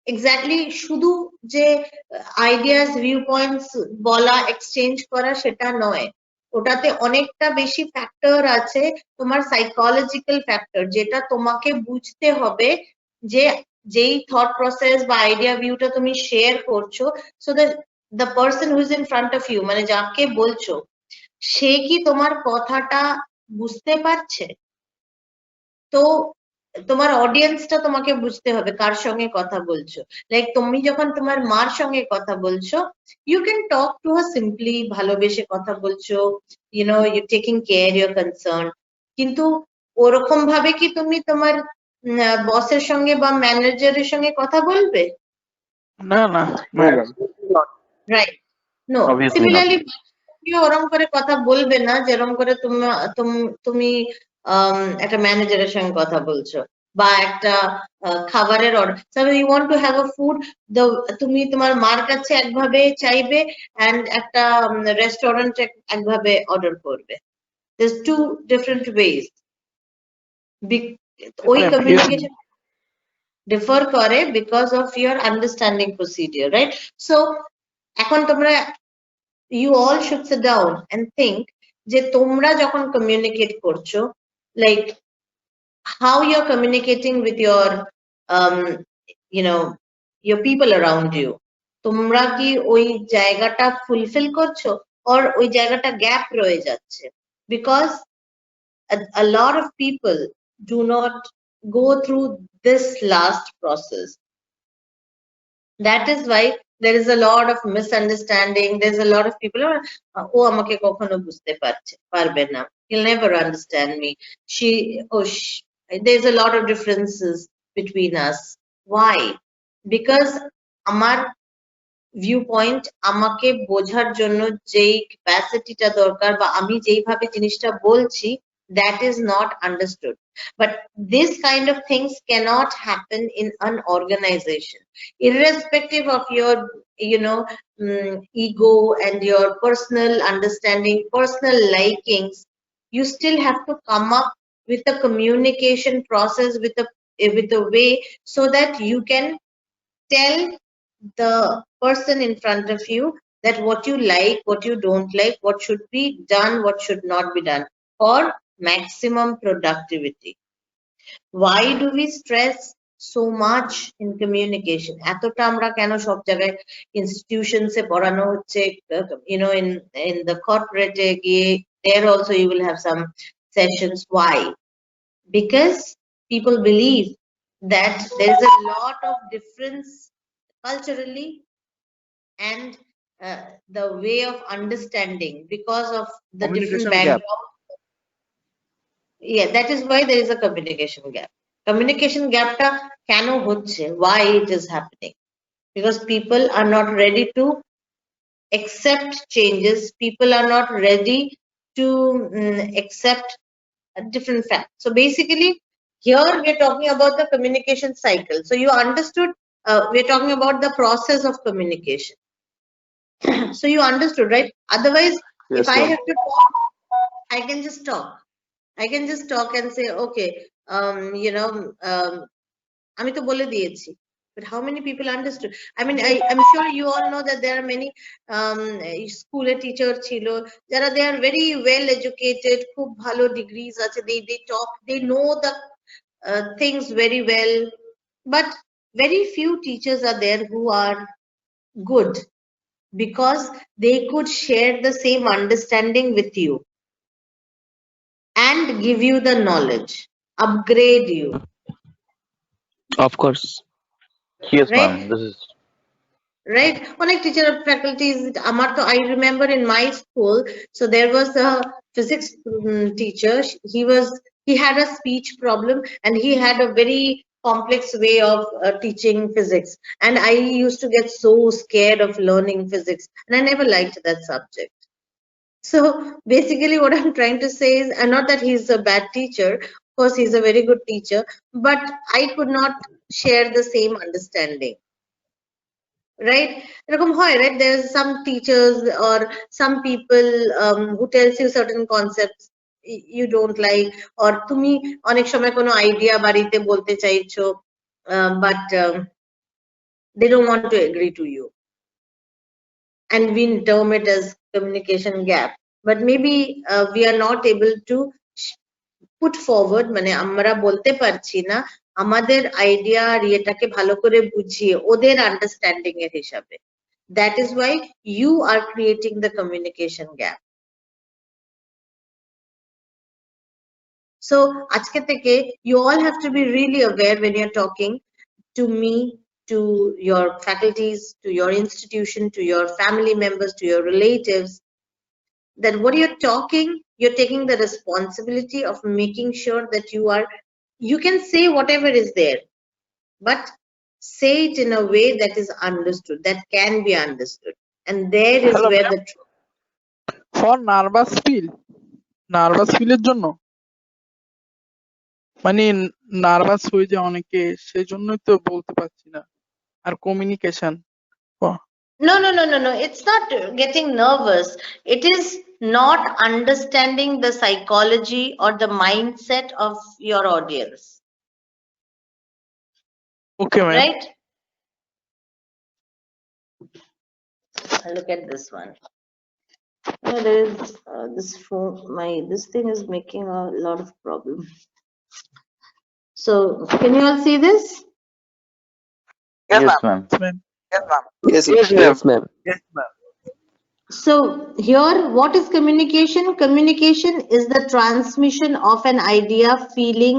এক্স্যাক্টলি শুধু যে আইডিয়াস ভিউ পয়েন্টস বলা এক্সচেঞ্জ করা সেটা নয়, ওটাতে অনেকটা বেশি ফ্যাক্টর আছে, তোমার সাইকোলজিক্যাল ফ্যাক্টর, যেটা তোমাকে বুঝতে হবে যে যেই থট প্রসেস বা আইডিয়া ভিউটা তুমি শেয়ার করছো, so the person who is in front of you, মানে যাকে বলছো সে কি তোমার কথাটা বুঝতে পারছে। তো তোমার অডিয়েন্সটা তোমাকে বুঝতে হবে কার সঙ্গে কথা বলছো। লাইক তুমি যখন তোমার মার সঙ্গে কথা বলছো, you can talk to her simply, ভালোবেসে কথা বলছো, you know you taking care, your concern, কিন্তু ওরকম ভাবে কি তুমি তোমার বসের সঙ্গে বা ম্যানেজারের সঙ্গে কথা বলবে? না না, right, no. Obviously not. Similarly ওরম করে কথা বলবে না যেরকম করে তুমি একটা ম্যানেজারের সঙ্গে কথা বলছো, বা একটা খাবারের order, you want to have a food, তুমি তোমার মার কাছে একভাবে চাইবে এন্ড একটা রেস্টুরেন্ট একভাবে অর্ডার করবে। There's two different ways. ওই কমিউনিকেশন ডিফার করে because of your understanding procedure, right? So এখন তোমরা you all should sit down and think যে তোমরা যখন communicate করছো, like how you're communicating with your you know your people around you, তোমরা কি ওই জায়গাটা ফুলফিল করছো or ওই জায়গাটা গ্যাপ রয়ে যাচ্ছে? Because a lot of people do not go through this last process. That is why there is a lot of misunderstanding. There's a lot of people ও আমাকে কখনো বুঝতে পারবে না, he'll never understand me, there's a lot of differences between us. Why? Because আমার viewpoint, আমাকে বোঝার জন্য যেই ক্যাপাসিটিটা দরকার বা আমি যেইভাবে জিনিসটা বলছি, that is not understood. But this kind of things cannot happen in an organization, irrespective of your ego and your personal understanding, personal likings. You still have to come up with a communication process, with a way, so that you can tell the person in front of you that what you like, what you don't like, what should be done, what should not be done for maximum productivity. Why do we stress so much in communication? এতটা আমরা কেন সব জায়গায় institutions এ পড়ানো হচ্ছে, in the corporate এ গিয়ে, there also you will have some sessions. Why? Because people believe that there is a lot of difference culturally and the way of understanding because of the different background. Yeah, that is why there is a communication gap. Communication gap ta keno hocche? Why it is happening? Because people are not ready to accept changes. People are not ready to accept a different facts. So basically, here we are talking about the communication cycle. So you understood, we are talking about the process of communication. So you understood, right? Otherwise, Yes, if I ma'am. have to talk, I can just talk. I can just talk and say, okay, আমি তো বলে দিয়েছি, but how many people understood? I mean, I'm sure you all know that there are many school teacher ছিল যারা, they are very well educated, খুব ভালো degrees আছে, they talk, they know the things very well, but very few teachers are there who are good because they could share the same understanding with you and give you the knowledge, upgrade you. Of course. Yes, Right? ma'am. This is Right? Onek teacher faculties, amar to, I remember in my school, so there was a physics teacher. He had a speech problem and he had a very complex way of teaching physics, and I used to get so scared of learning physics, and I never liked that subject. So basically what I'm trying to say is, and not that he's a bad teacher, of course he's a very good teacher, but I could not share the same understanding. Right? Right? There's some teachers or some people who tells you certain concepts you don't like, or তুমি অনেক সময় কোনো idea বাড়িতে বলতে চাইছো, but they don't want to agree to you. And we term it as communication gap. But maybe we are not able to put forward, মানে আমরা বলতে পারছি না আমাদের আইডিয়া আর এটাকে ভালো করে বুঝিয়ে ওদের আন্ডারস্ট্যান্ডিং এর হিসাবে. That is why you are creating the communication gap. So আজকে থেকে you all have to be really aware when you're talking to me, to your faculties, to your institution, to your family members, to your relatives, that what you're talking, you're taking the responsibility of making sure that you can say whatever is there, but say it in a way that is understood, that can be understood. And there is Hello, where ma'am. the truth. For nervous ফিলের জন্য মানে nervous হয়ে যায় অনেকে, সেই জন্যই তো বলতে পারছি না। আর communication No, it's not getting nervous. It is not understanding the psychology or the mindset of your audience. Okay, ma'am. Right? Look at this one. No, there is this phone. This thing is making a lot of problem. So, can you all see this? Yes, Yes, ma'am. ma'am. Yes, ma'am. Yes, ma'am. Yes, ma'am. So here, what is communication? Communication is the transmission of an idea, feeling,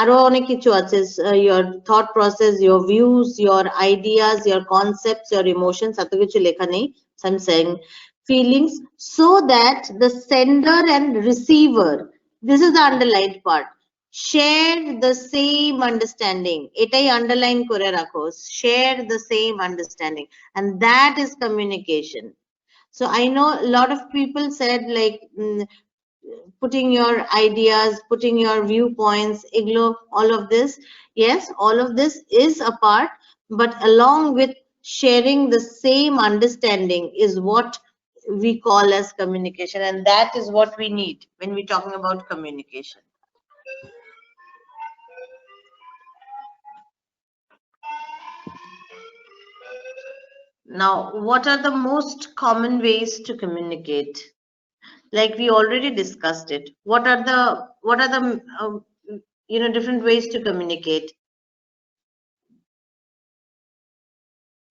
aro onek kichu ache, your thought process, your views, your ideas, your concepts, your emotions, ato kichu lekha nei. So I'm saying feelings, so that the sender and receiver, this is the underlined part, share the same understanding. Etai underline kore rakho, share the same understanding, and that is communication. So I know a lot of people said like putting your ideas, putting your viewpoints, all of this. Yes, all of this is a part, but along with sharing the same understanding is what we call as communication, and that is what we need when we're talking about communication. Now, what are the most common ways to communicate? Like we already discussed it. What are the different ways to communicate?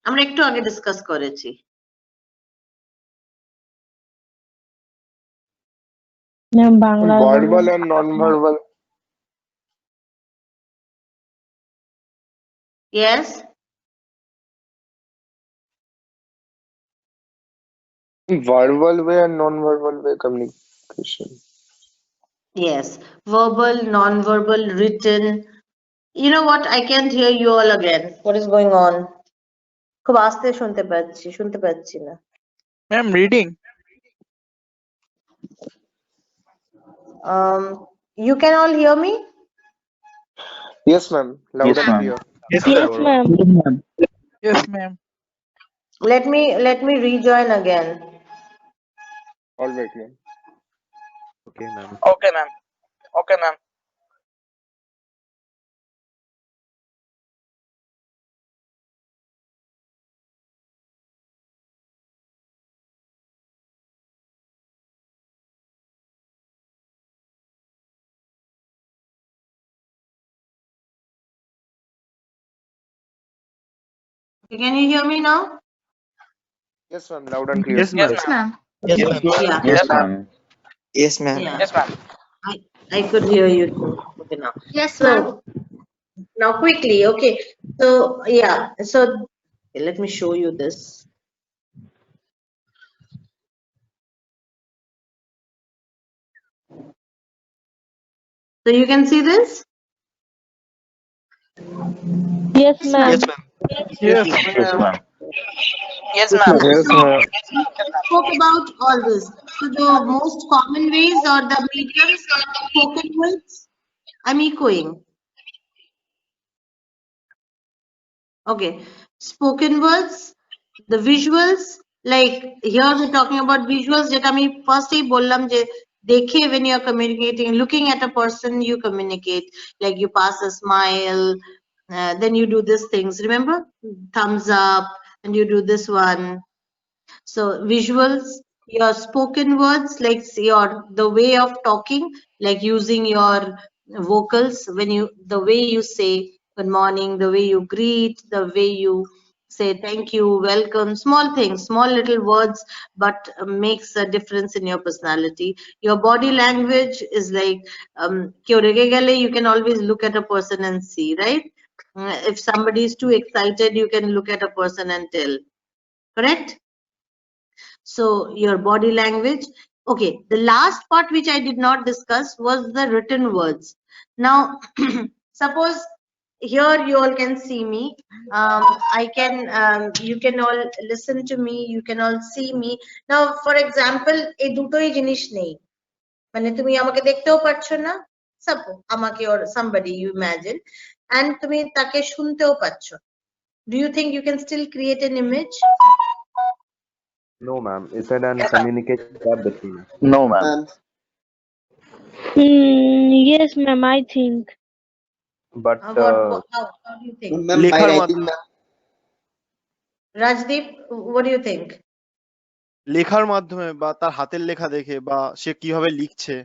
আমরা একটু আগে discuss করেছি। Verbal and non-verbal. Yes. Verbal way and non-verbal way communication. Yes, verbal, non-verbal, written. You know what? I can't hear you all again. What is going on? খুব আস্তে শুনতে পাচ্ছি না। Ma'am reading You can all hear me? Yes, ma'am. Loud Yes, and ma'am. clear. Yes, ma'am. yes ma'am. Let me rejoin again. All right, ma'am. Okay, ma'am. Okay, ma'am. Okay, ma'am. Can you hear me now? Yes, ma'am. Loud and clear. Yes, ma'am. Yes, ma'am. Yeah. Yes, ma'am. Yes, ma'am. Yeah. Yes, ma'am. I could hear you too. Okay, now. Yes, ma'am. So now quickly, okay. So yeah, so let me show you this. So you can see this? Yes, ma'am. Yes, ma'am. Yes, Yes, ma'am. Yes, ma'am. Yes, ma'am. We spoke about all this. So the most common ways or the mediums spoken words, I'm echoing. Okay, spoken words, the visuals, like here we're talking about visuals that I first bollam je dekhe when you're communicating, looking at a person you communicate, like you pass a smile, then you do these things, remember, thumbs up, and you do this one. So visuals, your spoken words, like the way of talking, like using your vocals, the way you say good morning, the way you greet, the way you say thank you, welcome, small things, small little words, but makes a difference in your personality. Your body language is like, you can always look at a person and see, right? If somebody is too excited, you can look at a person and tell, correct? So your body language. Okay, the last part which I did not discuss was the written words. Now, suppose here you all can see me. You can all listen to me. You can all see me. Now, for example, এই দুটোই জিনিস নেই, মানে তুমি আমাকে দেখতেও পাচ্ছ না, suppose আমাকে or somebody you imagine, and তুমি তাকে শুনতেও পাচ্ছ. Do you think you can still create an image? No, ma'am. Is it an communication gap between us? No, ma'am. Yes, ma'am, I think. But How do you think? Ma'am, by লেখার writing, মাধ্যমে ma'am. Rajdeep, what do you think? লেখার মাধ্যমে বা তার হাতের লেখা দেখে বা সে কিভাবে লিখছে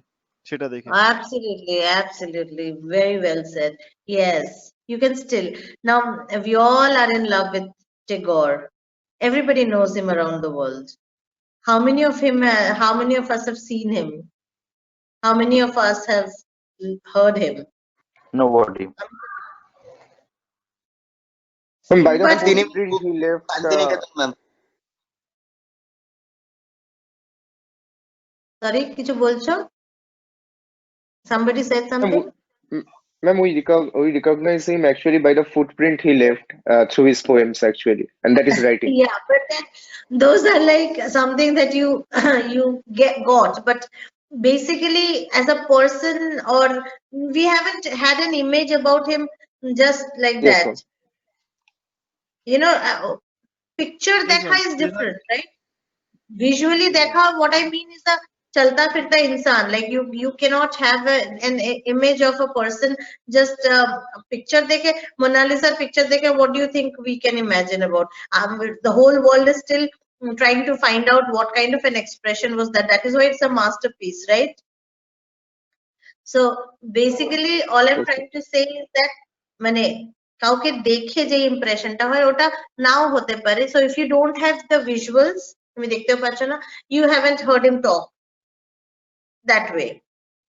সেটা দেখে। Absolutely, absolutely. Very well said. Yes, you can still. Now, we all are in love with Tagore. Everybody knows him around the world. How many of us have seen him? How many of us have heard him? Nobody. By the But- footprint he left, Shantiniketan, ma'am. Sorry, কিছু বলছো? Somebody said something? ma'am, we recognize him actually by the footprint he left through his poems actually, and that is writing. Yeah, but then those are like something that you got, but basically as a person, or we haven't had an image about him just like Yes, that. ma'am. You know, picture Yes, dekha ma'am. is different, right? Visually dekha, what I mean is a chalta firta insan. Like you cannot have an image of a person just a picture dekhe, Mona Lisa picture dekhe. What do you think we can imagine about? The whole world is still trying to find out what kind of an expression was that. That is why it's a masterpiece, right? So basically all I'm trying to say is that মানে কাউকে দেখে যে ইমপ্রেশনটা হয় ওটা নাও হতে পারে. So if you don't have the visuals, তুমি দেখতেও পাচ্ছ না, you haven't heard him talk that way,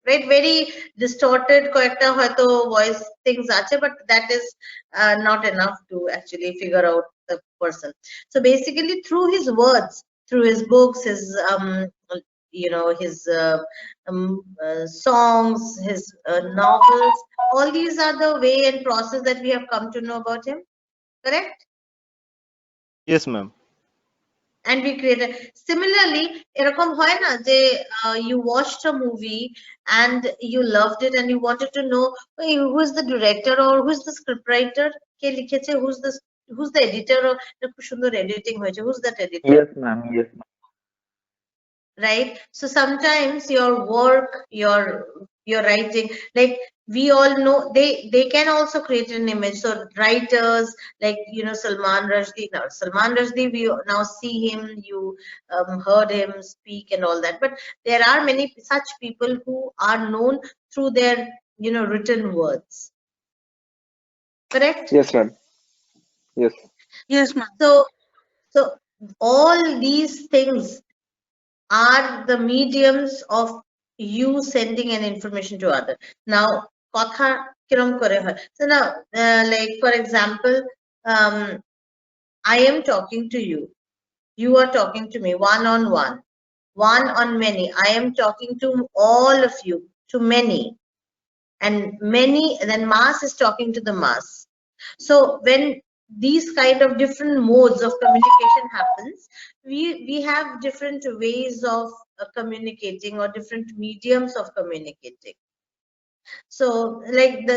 right? Very distorted কয়েকটা হয়তো voice things আছে, but that is not enough to actually figure out the person. So basically through his words, through his books, his his songs, his novels, all these are the way and process that we have come to know about him, correct? Yes, ma'am. And we created. Similarly, এরকম হয় না যে you watched a movie and you loved it and you wanted to know who is the director or who is the scriptwriter, কে লিখেছে, who's the editor, or খুব সুন্দর editing হয়েছে, who's that editor? Yes, ma'am. Yes, ma'am. Right? So sometimes your work, your writing, like we all know, they can also create an image. So writers like Salman Rushdie. Now Salman Rushdie, we now see him, you heard him speak and all that, but there are many such people who are known through their written words, correct? Yes, ma'am. Yes. Yes, ma'am. So all these things are the mediums of you sending an information to other. Now kotha kirom kore hoy? So now like for example, I am talking to you, you are talking to me, one on many. I am talking to all of you, to many, and then mass is talking to the mass. So when these kind of different modes of communication happens, we have different ways of communicating, or different mediums of communicating. So like the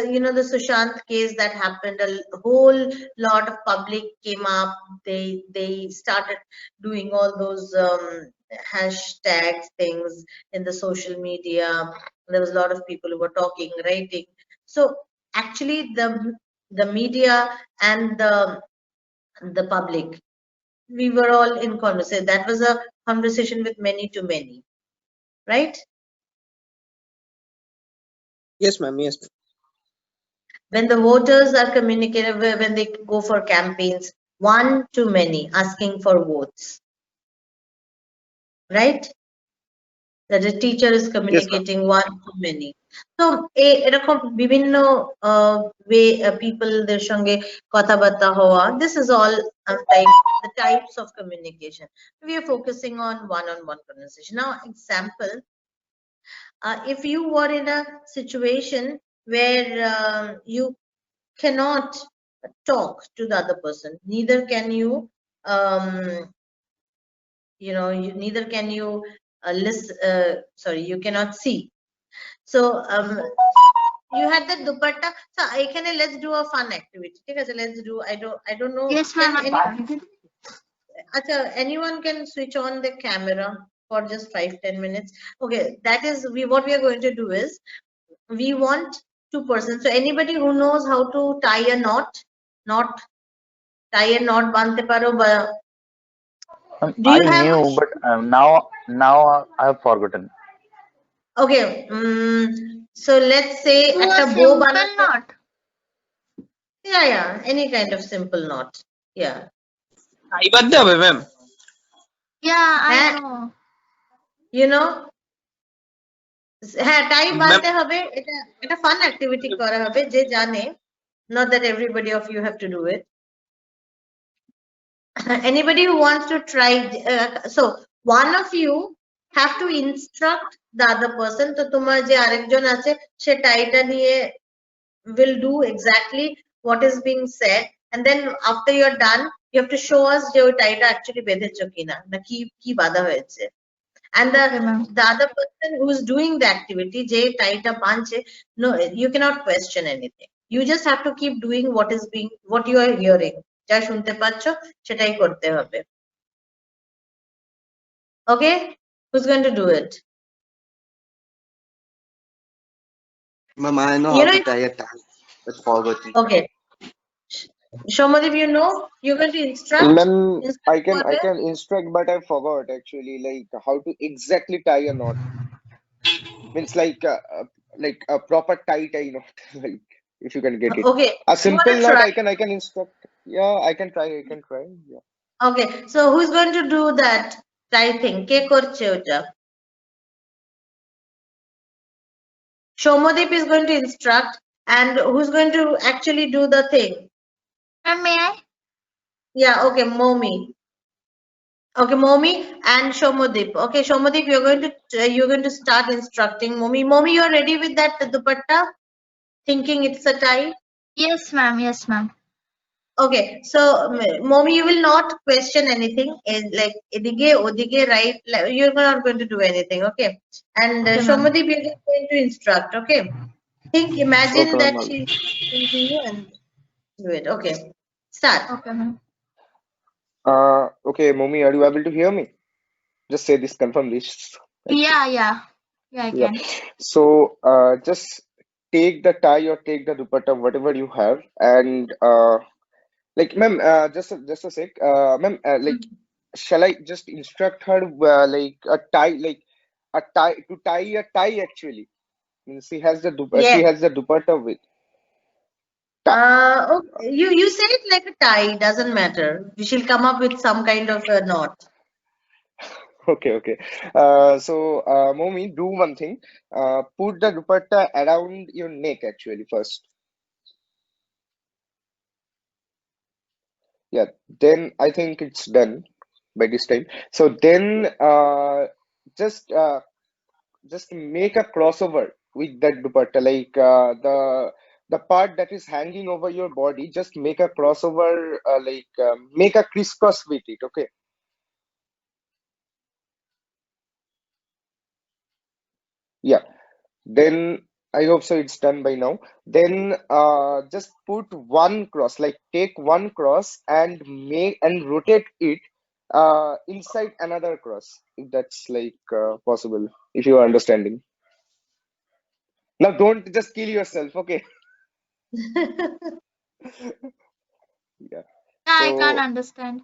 Sushant case that happened, a whole lot of public came up, they started doing all those hashtags things in the social media. There was a lot of people who were talking, writing. So actually the media and the public. We were all in conversation. That was a conversation with many to many, right? Yes, ma'am. Yes, ma'am. When the voters are communicating, when they go for campaigns, one to many, asking for votes, right? That the teacher is Yes, ma'am. communicating one to many. So এরকম বিভিন্ন way peopleদের সঙ্গে কথাবার্তা হওয়া, this is all the types of communication. We are focusing on one-on-one conversation. Now, example, if you were in a situation where you cannot talk to the other person, neither can you neither can you listen, you cannot see. So you had the dupatta. So let's do a fun activity. Let's do, I don't know. Yes, ma'am. Anyone can switch on the camera for just 5-10 minutes. Okay, that is what we are going to do is, we want 2 persons. So anybody who knows how to tie a knot, bante paro ba. Do you I have? knew, but now I have forgotten. Okay, so let's say Do at a a bow simple knot. yeah, any kind of simple knot. Yeah. এবার দেবে ma'am? Yeah, I হ্যাঁ, know. you know, হ্যাঁ, টাই ma'am বাঁধতে হবে। এটা fun activity করা হবে, যে জানে, not that everybody of you have to do it. Anybody who wants to try, so one of you have to instruct the other person. তো তোমার যে আরেকজন আছে, সে টাইটা নিয়ে will do exactly what is being said, and then after you're done, you have to show us যে ওই টাইটা actually বেঁধেছো কিনা, না কি বাঁধা হয়েছে. And Okay, ma'am. the other person who is doing the activity, যে টাইটা বাঁধছে, no, you cannot question anything. You just have to keep doing what you are hearing. যা শুনতে পাচ্ছ সেটাই করতে হবে. Okay, who's going to do it? Ma'am, I know You how know, to tie a tie, but forgotten. okay, Shomadev, you know, you're going to instruct Ma'am, I can further? instruct, but I forgot actually, like how to exactly tie a knot. Means like a proper tie knot. Like, if you can get it. Okay, A you simple wanna knot, try? I can instruct. Yeah, I can try. Yeah. Okay, so who's going to do that tie thing? কে করছে ওটা? Shomadip is going to instruct, and who's going to actually do the thing? And may I? Yeah, okay, Momi. Okay, Momi and Shomadip. Okay, Shomadip, you're going to start instructing Momi. Momi, you're ready with that dupatta? Thinking it's a tie? Yes, ma'am. Yes, ma'am. Okay, so Momi, you will not question anything. Like edige odige, right? You're not going to do anything. Okay, and Okay, ma'am. Shomadip, you're just going to instruct. Okay, imagine Okay, that ma'am. she's to you and do it. Okay, start. Okay, ma'am. Okay, Momi, are you able to hear me? Just say this, confirm this. Yeah, I Yeah. can. So, just take the tie or take the dupatta, whatever you have, and like, ma'am, just a sec, ma'am, like, shall I just instruct her like a tie to tie a tie actually? Means she has the Yes. dupatta with. Okay. You say it like a tie, doesn't matter. She'll come up with some kind of a knot. Okay. So, Momi, do one thing. Put the dupatta around your neck actually first. Yeah, then I think it's done by this time. So then, just make a crossover with that dupatta, like the part that is hanging over your body. Just make a crossover, make a crisscross with it. Okay. Yeah. Then I hope so it's done by now. Then just put one cross, like take one cross and rotate it inside another cross, if that's like possible, if you are understanding. Now don't just kill yourself, okay? Yeah. I can't So understand.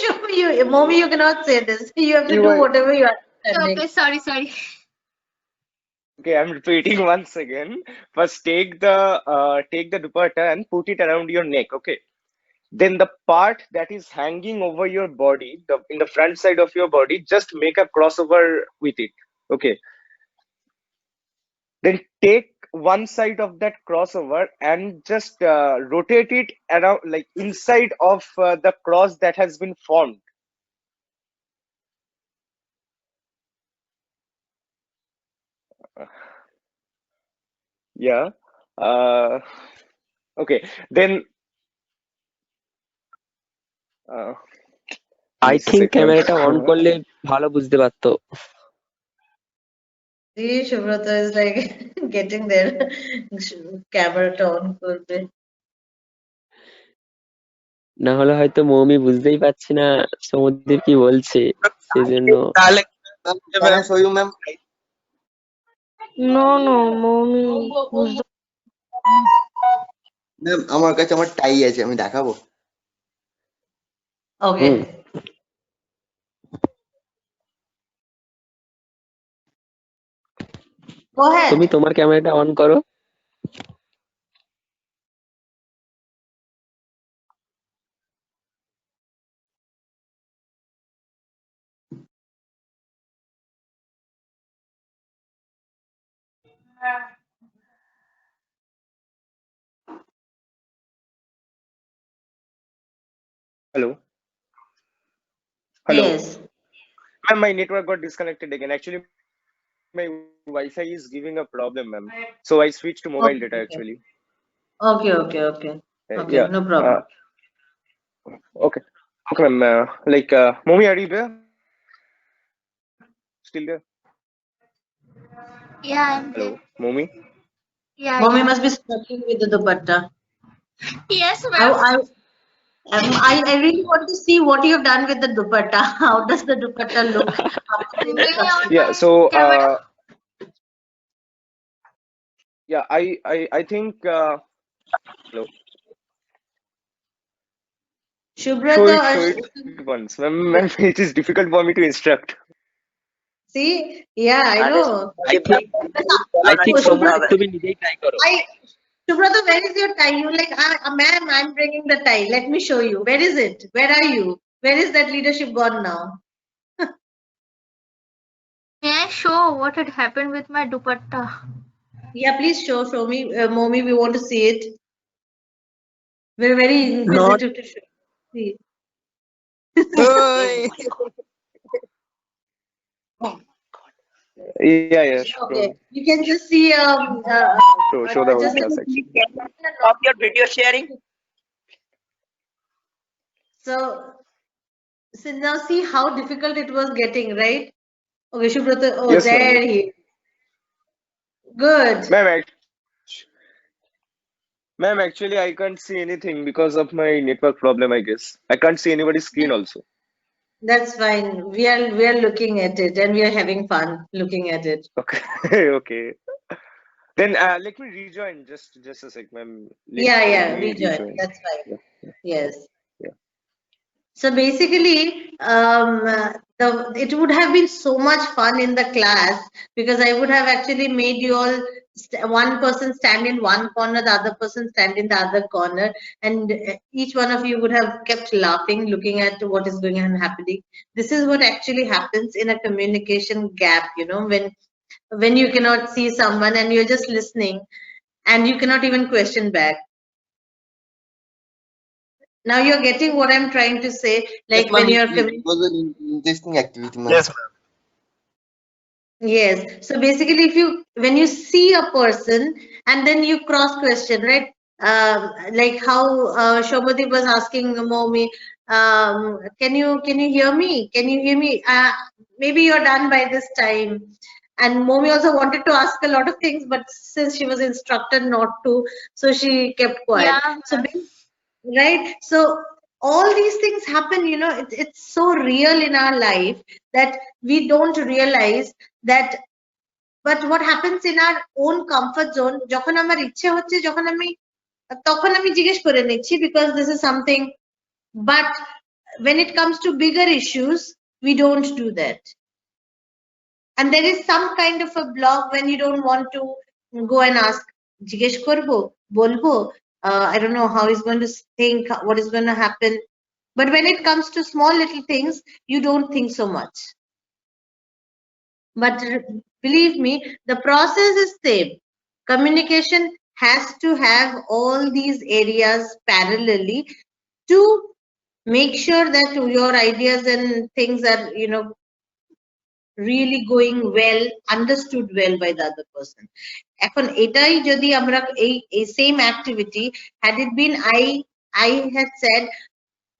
Show me you, mommy, you cannot say this. You have to you do are whatever you are understanding. Okay, sorry. okay. I'm repeating once again. First, take the dupatta and put it around your neck. Okay. Then the part that is hanging over your body, in the front side of your body, just make a crossover with it. Okay. Then take one side of that crossover and just rotate it around, like inside of the cross that has been formed. Yeah. Uh, okay. Then uh, I just a think sec, ma'am. ক্যামেরাটা on করলে ভালো বুঝতে পারতো। See, Shubrata is like getting there. Camera on করবে। না হলে হয়তো মৌমি বুঝতেই পারছে না সমুদ্র কি বলছে, সেজন্য। তাহলে can I show you, ma'am? No, mommy. বুঝতে Ma'am, আমার কাছে আমার টাই আছে, আমি দেখাবো। Okay. Go ahead. তুমি তোমার ক্যামেরাটা অন করো। Hello. Hello. Yes. Ma'am, my network got disconnected again. Actually, my Wi-Fi is giving a problem, ma'am. So I switched to mobile data actually. Okay. Okay, Yeah. no problem. Okay. Okay, ma'am. Momi, are you there? Still there? Yeah, I'm Hello, there. Momi. Yeah, Mommy yeah. must be struggling with the dupatta. Yes, ma'am. I really want to see what you've done with the dupatta. How does the dupatta look after the May I instruction? on Yeah. my So camera? yeah, I think hello. Show Shubrata, it once, ma'am. It is difficult for me to instruct. see, yeah, I আরে know. I think সমুদ্র তুমি নিজেই try করো। Shubrata, where is your tie? You like, ma'am, I'm bringing the tie. Let me show you. Where is it? Where are you? Where is that leadership gone now? May I show what had happened with my dupatta? Yeah, please show me, Momi. We want to see it. We're very Not inquisitive to show. See. Yeah. Okay, you can just see. Show the whole just class actually. Stop your video sharing. so now see how difficult it was getting, right? Okay, Shubrata. Oh, Yes, there ma'am. he. Good. Ma'am, actually, I can't see anything because of my network problem, I guess. I can't see anybody's screen also. That's fine. We are looking at it and we are having fun looking at it. Okay. Okay. Then let me rejoin just a sec, ma'am. Yeah, Let me rejoin. That's fine. Yeah. Yes. Yeah. So basically, it would have been so much fun in the class because I would have actually made you all one person stand in one corner, the other person stand in the other corner, and each one of you would have kept laughing, looking at what is going on happening. This is what actually happens in a communication gap, you know, when you cannot see someone and you're just listening and you cannot even question back. Now you're getting what I'm trying to say, like Yes, when ma'am, you're it was an interesting activity, ma'am. Yes, ma'am. Yes. So basically, when you see a person and then you cross question, right? Like how Shobhati was asking Momi, can you hear me? Can you hear me? Maybe you're done by this time. And Momi also wanted to ask a lot of things, but since she was instructed not to, so she kept quiet. Yeah, So right. So all these things happen, you know, it's so real in our life that we don't realize that. But what happens in our own comfort zone, যখন আমার ইচ্ছে হচ্ছে, যখন আমি তখন আমি জিজ্ঞেস করে নিচ্ছি because this is something, but when it comes to bigger issues we don't do that. And there is some kind of a block when you don't want to go and ask, জিজ্ঞেস করবো, বলবো, I don't know how he's going to think, what is going to happen. But when it comes to small little things, you don't think so much. But believe me, the process is same. Communication has to have all these areas parallelly to make sure that your ideas and things are, really going well, understood well by the other person. এখন এটাই যদি আমরা এই same activity, had it been I had said,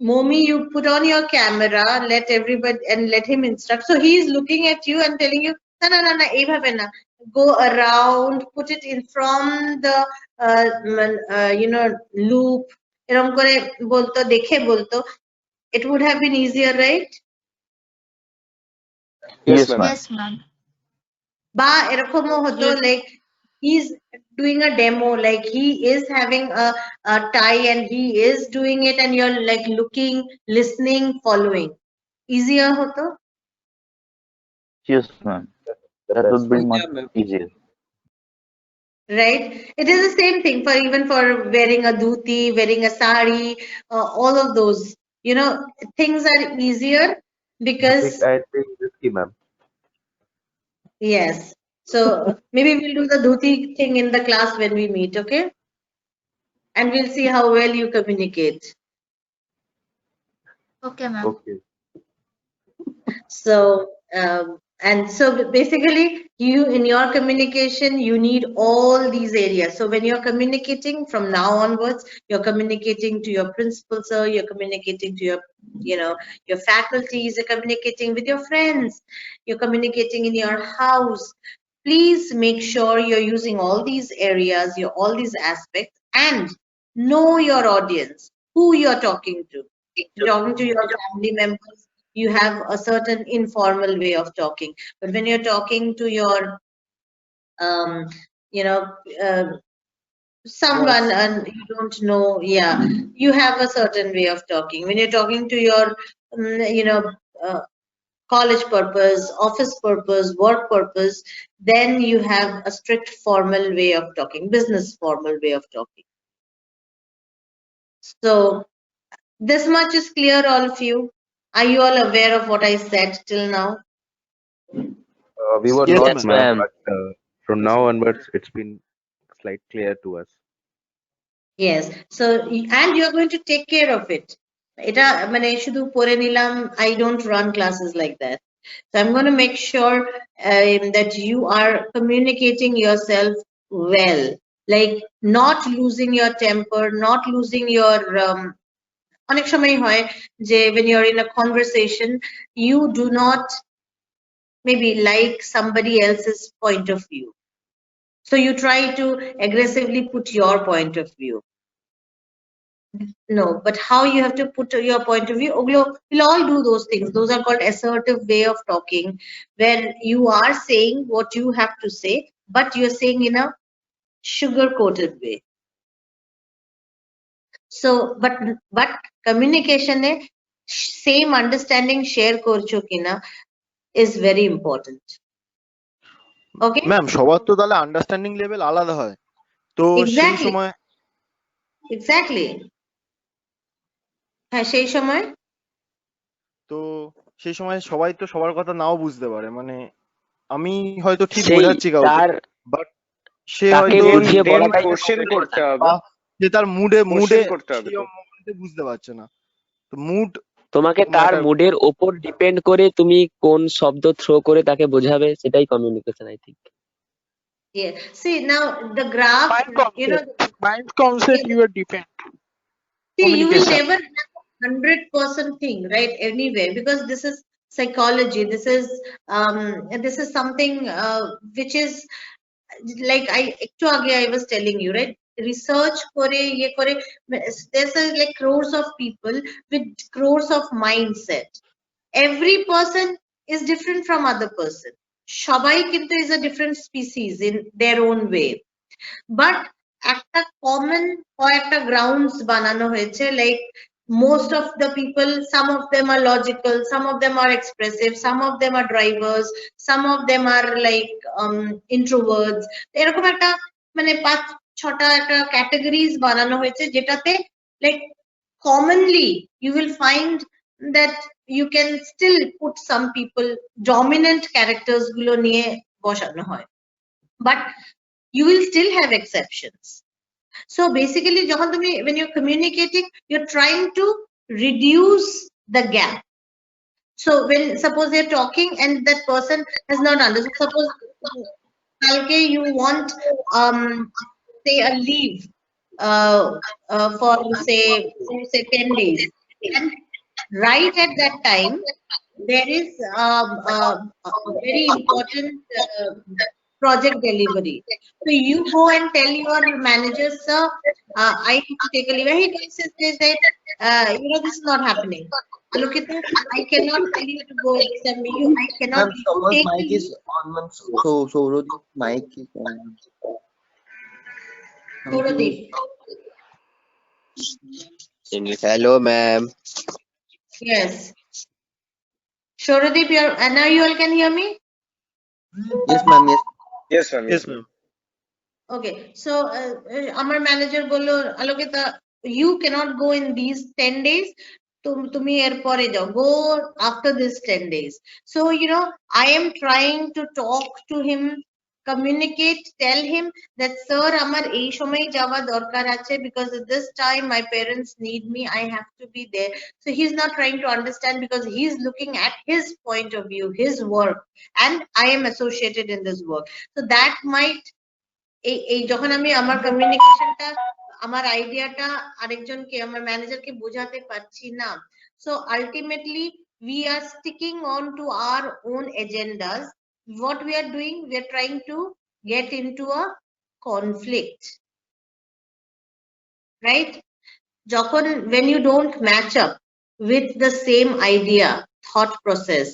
Momi, you put on your camera, let everybody and let him instruct. So he is looking at you and telling you, na, এইভাবে না, go around, put it in from the loop, এরকম করে বলতো, দেখে বলতো, it would have been easier, right? Yes, ma'am. Yes, ma'am. বা এরকমও হতো, like he's doing a demo, like he is having a tie and he is doing it and you're like looking, listening, following. Easier hoto? Yes, ma'am. That would be much easier. Right? It is the same thing for even for wearing a dhuti, wearing a sari, all of those, things are easier because I think risky, ma'am. yes. So maybe we'll do the dhuti thing in the class when we meet, okay? And we'll see how well you communicate. Okay, ma'am. Okay. So, and so basically you, in your communication, you need all these areas. So when you're communicating from now onwards, you're communicating to your principal, sir, you're communicating to your, your faculties, you're communicating with your friends, you're communicating in your house. Please make sure you're using all these areas, all these aspects, and know your audience, who you're talking to. You're talking to your family members, you have a certain informal way of talking. But when you're talking to your, someone and you don't know, you have a certain way of talking. When you're talking to your, college purpose, office purpose, work purpose, then you have a strict formal way of talking, business formal way of talking. So this much is clear, all of you. Are you all aware of what I said till now? We were Yes, not, ma'am. ma'am, but from now onwards, it's been slight clear to us. Yes. So, and you're going to take care of it. এটা মানে শুধু পড়ে নিলাম, I don't run classes like that. So I'm going to make sure that you are communicating yourself well, like not losing your temper, not losing your অনেক সময় হয় যে when you're in a conversation, you do not maybe like somebody else's point of view. So you try to aggressively put your point of view. No, but how you have to put your point of view, we'll all do those things. Those are called assertive way of talking, where you are saying what you have to say, but you're saying in a sugar-coated way. So, but communication, same understanding share korcho kina is very important. Okay? Ma'am সবার তো তাহলে understanding level আলাদা হয়, তো সেই Exactly. সময় Exactly. হ্যাঁ, সেই সময় সবাই তো সবার কথা নাও বুঝতে পারে, মানে আমি হয়তো ঠিক সেই বোঝাচ্ছি কাউকে, তার বাট সে তাকে হয়তো বুঝিয়ে বলাটাই তো কোশ্চেন করতে হবে, বা সে তার মুডে কোশ্চেন করতে হবে তো। বুঝতে পারছে না, তো মুড তোমাকে তার matter- মুডের ওপর ডিপেন্ড করে তুমি কোন শব্দ থ্রো করে তাকে বোঝাবে, সেটাই communication, I think. Yeah. See, now the graph, Mind concept you are depend. see, you will Communication. never have 100% thing, right? Anywhere, because this is psychology. This is something which is like ekটু আগে I was telling you, right? Research করে ইয়ে করে, there's like crores of people with crores of mindset. Every person is different from other person. সবাই কিন্তু is a different species in their own way. But একটা common কয়েকটা grounds বানানো হয়েছে, like most of the people, some of them are logical, some of them are expressive, some of them are drivers, some of them are like introverts. এরকম একটা মানে 5-6টা একটা categories বানানো হয়েছে, যেটাতে like commonly you will find that you can still put some people, dominant characters গুলো নিয়ে বসানো হয়, but you will still have exceptions. So basically যখন তুমি when you're communicating, you're trying to reduce the gap. So when suppose they're talking and that person has not understood, suppose kalke you want say a leave for say 10 days, and right at that time there is a very important project delivery. So you go and tell your manager, sir, I need to take a leave. He says that you know, this is not happening. Look at that, I cannot tell you to go exam me. I cannot Ma'am, someone's take mic leave. is on, ma'am. So Saurodip's mic is on. Saurodip. Hello, ma'am. Yes. Saurodip, and now you all can hear me? Yes, ma'am. Yes. Yes, ma'am. Yes, ma'am. Okay, so our manager bolo, Alokita, you cannot go in these 10 days. Tumi erpore jao, go after this 10 days. So you know, I am trying to talk to him, communicate, tell him that sir, amar ei shomoy jawa dorkar ache, because at this time my parents need me, I have to be there. So he's not trying to understand, because he's looking at his point of view, his work, and I am associated in this work. So that might এই যখন আমি আমার কমিউনিকেশনটা, আমার আইডিয়াটা আরেকজনকে, আমার ম্যানেজারকে বোঝাতে পারছি না, so ultimately we are sticking on to our own agendas. What we are doing, we are trying to get into a conflict, right? যখন when you don't match up with the same idea, thought process,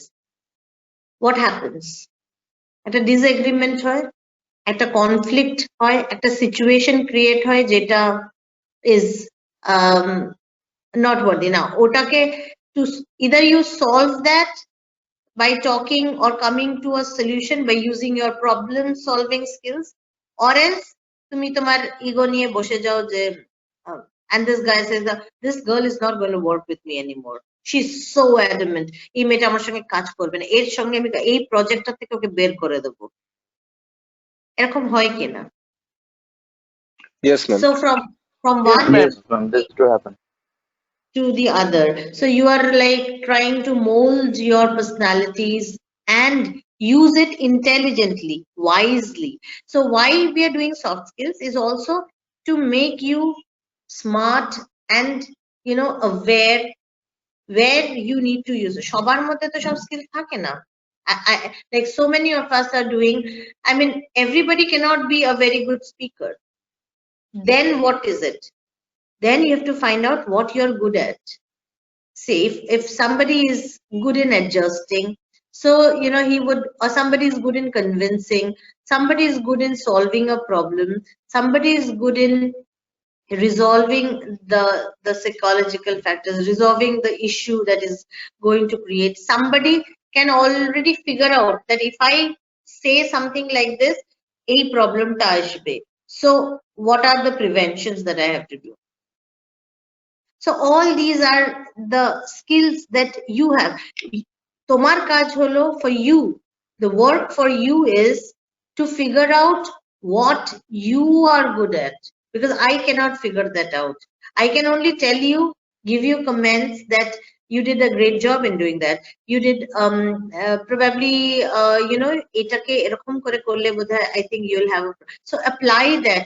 what happens? একটা disagreement হয়, একটা conflict হয়, একটা situation create হয় যেটা is not worthy. না, ওটাকে two either you solve that by talking or coming to a solution by using your problem solving skills, or else তুমি তোমার ইগো নিয়ে বসে যাও যে and this guy says that this girl is not going to work with me anymore, she's so adamant, এই মেয়েটা আমার সঙ্গে কাজ করবে না, এর সঙ্গে আমি এই প্রজেক্টটা থেকে ওকে বের করে দেবো। এরকম হয় কিনা? Yes, ma'am. So from one Yes, ma'am, this to happen. to the other, so you are like trying to mold your personalities and use it intelligently, wisely. So why we are doing soft skills is also to make you smart and you know aware where you need to use it. সবার মধ্যে তো সব skill থাকে না। Like so many of us are doing, I mean, everybody cannot be a very good speaker. Then what is it? Then you have to find out what you're good at. Say if somebody is good in adjusting, so you know he would, or somebody is good in convincing, somebody is good in solving a problem, somebody is good in resolving the psychological factors, resolving the issue that is going to create. Somebody can already figure out that if I say something like this, a problem ta ashbe, so what are the preventions that I have to do? So all these are the skills that you have. Tomar kaj holo for you, the work for you is to figure out what you are good at, because I cannot figure that out. I can only tell you, give you comments that you did a great job in doing that. You did probably you know etake erokom kore korle bodhay I think you'll have so apply that,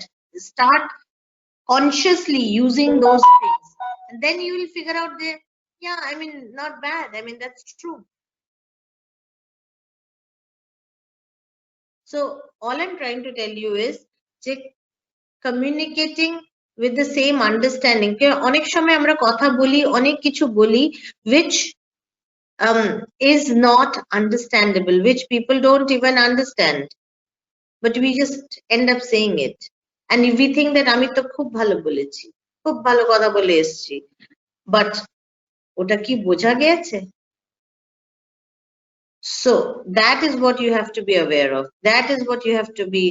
start consciously using those things, and then you will figure out the, yeah, I mean, not bad, I mean, that's true. So all I'm trying to tell you is communicating with the same understanding. অনেক সময় আমরা কথা বলি, অনেক কিছু বলি which is not understandable, which people don't even understand, but we just end up saying it, and if we think that আমি তো খুব ভালো বলেছি, খুব ভালো কথা বলে এসেছি, but ওটা কি বোঝা গিয়েছে? So that is what you have to be aware of. That is what you have to be,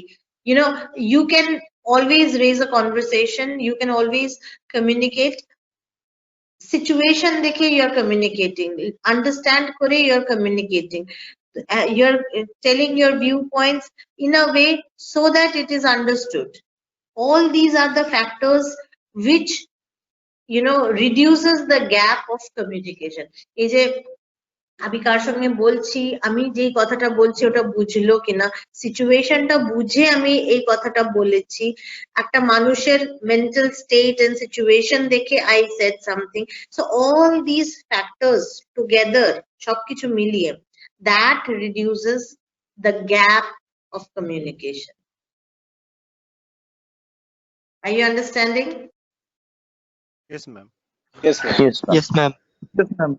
you know, you can always raise a conversation, you can always communicate. Situation dekhe you're communicating, understand kore you're communicating, you're telling your viewpoints in a way so that it is understood. All these are the factors which, you know, reduces the gap of communication. এই যে আমি কার সঙ্গে বলছি, আমি যেই কথাটা বলছি ওটা বুঝলো কিনা, সিচুয়েশনটা বুঝে আমি এই কথাটা বলেছি, একটা মানুষের মেন্টাল স্টেট এন্ড সিচুয়েশন দেখে I said something, so all this factors together, সবকিছু মিলিয়ে, that reduces the gap of communication. Are you understanding? Yes, ma'am. Yes, ma'am. Yes, ma'am. Yes, ma'am.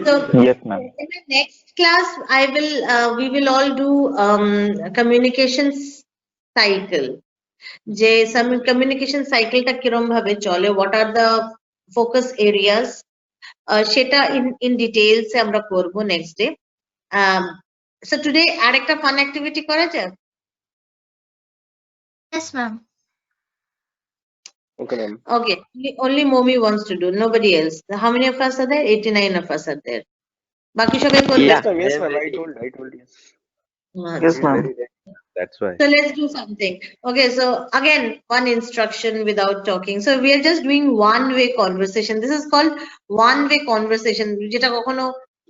So Yes, ma'am. in the next class, we will all do communication cycle. যে communication cycle টা কিরম ভাবে চলে, what are the focus areas, সেটা in details আমরা করব next day. So today আরেকটা fun activity করা যায়? Yes, ma'am. Okay, ma'am. Okay, only Momi wants to do, nobody else. How many of us are there? 89 of us are there. বাকি সবাই করবে? Yes, ma'am. Yes, ma'am. I told you. Yes, ma'am. That's why. So let's do something. Okay, so again, one instruction without talking. So we are just doing one-way conversation. This is called one-way conversation. যেটা কখনো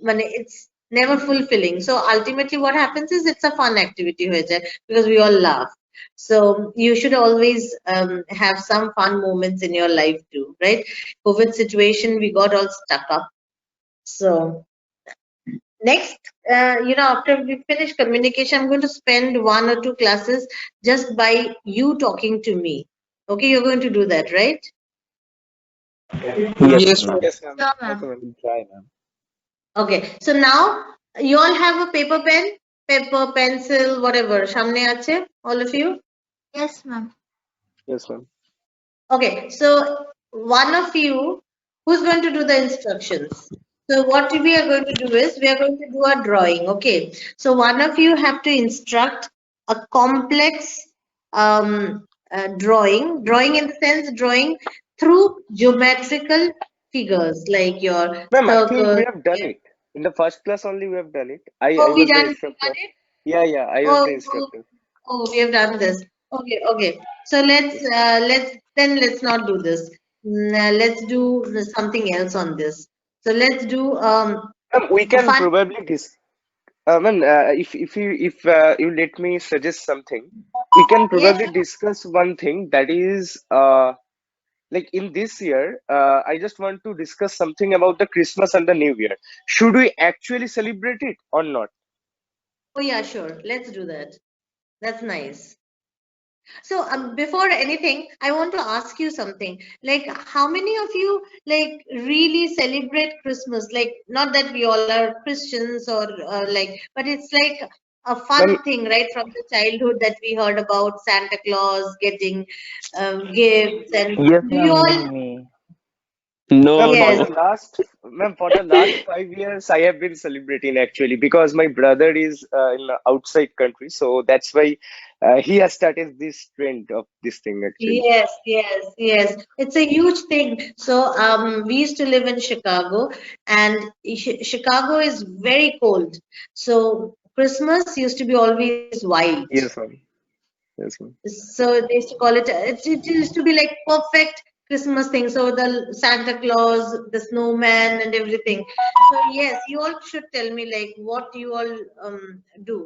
মানে it's never fulfilling. So ultimately what happens is it's a fun activity হয়ে যায় because we all laugh. So you should always have some fun moments in your life too, right? COVID situation, we got all stuck up. So next, you know, after we finish communication, I'm going to spend 1 or 2 classes just by you talking to me. Okay, you're going to do that, right? Yes, ma'am. Yes, ma'am. Sure, ma'am. Okay, ma'am. Try, ma'am. Okay, so now you all have a paper, pencil, whatever. Shamne ache, all of you? Yes, ma'am. Yes, ma'am. Okay, so one of you, who's going to do the instructions? So what we are going to do is we are going to do a drawing. Okay, so one of you have to instruct a complex drawing in the sense drawing through geometrical figures like your Ma'am, I think circle. we have done it. In the first class only we have done it. I Oh, we was the done instructor. it? Yeah, I was the Oh, instructor. oh, we have done this. Okay. So let's not do this. Let's do something else on this. So let's do Ma'am, we can fun. probably ma'am, if you let me suggest something, we can probably discuss one thing that is like in this year, I just want to discuss something about the Christmas and the New Year. Should we actually celebrate it or not? Oh yeah, sure. Let's do that. That's nice. So before anything, I want to ask you something. Like, how many of you like really celebrate Christmas? Like, not that we all are Christians or like, but it's like a fun thing, right? From the childhood that we heard about Santa Claus getting gifts, and Yes, do you all? No, Ma'am, Yes. for the last 5 years, I have been celebrating actually because my brother is in outside country, so that's why he has started this trend of this thing actually. Yes. It's a huge thing. So we used to live in Chicago, and Chicago is very cold. So Christmas used to be always white. Yes, ma'am. So they used to call it. It used to be like perfect Christmas thing. So the Santa Claus, the snowman, and everything. So yes, you all should tell me like what you all do.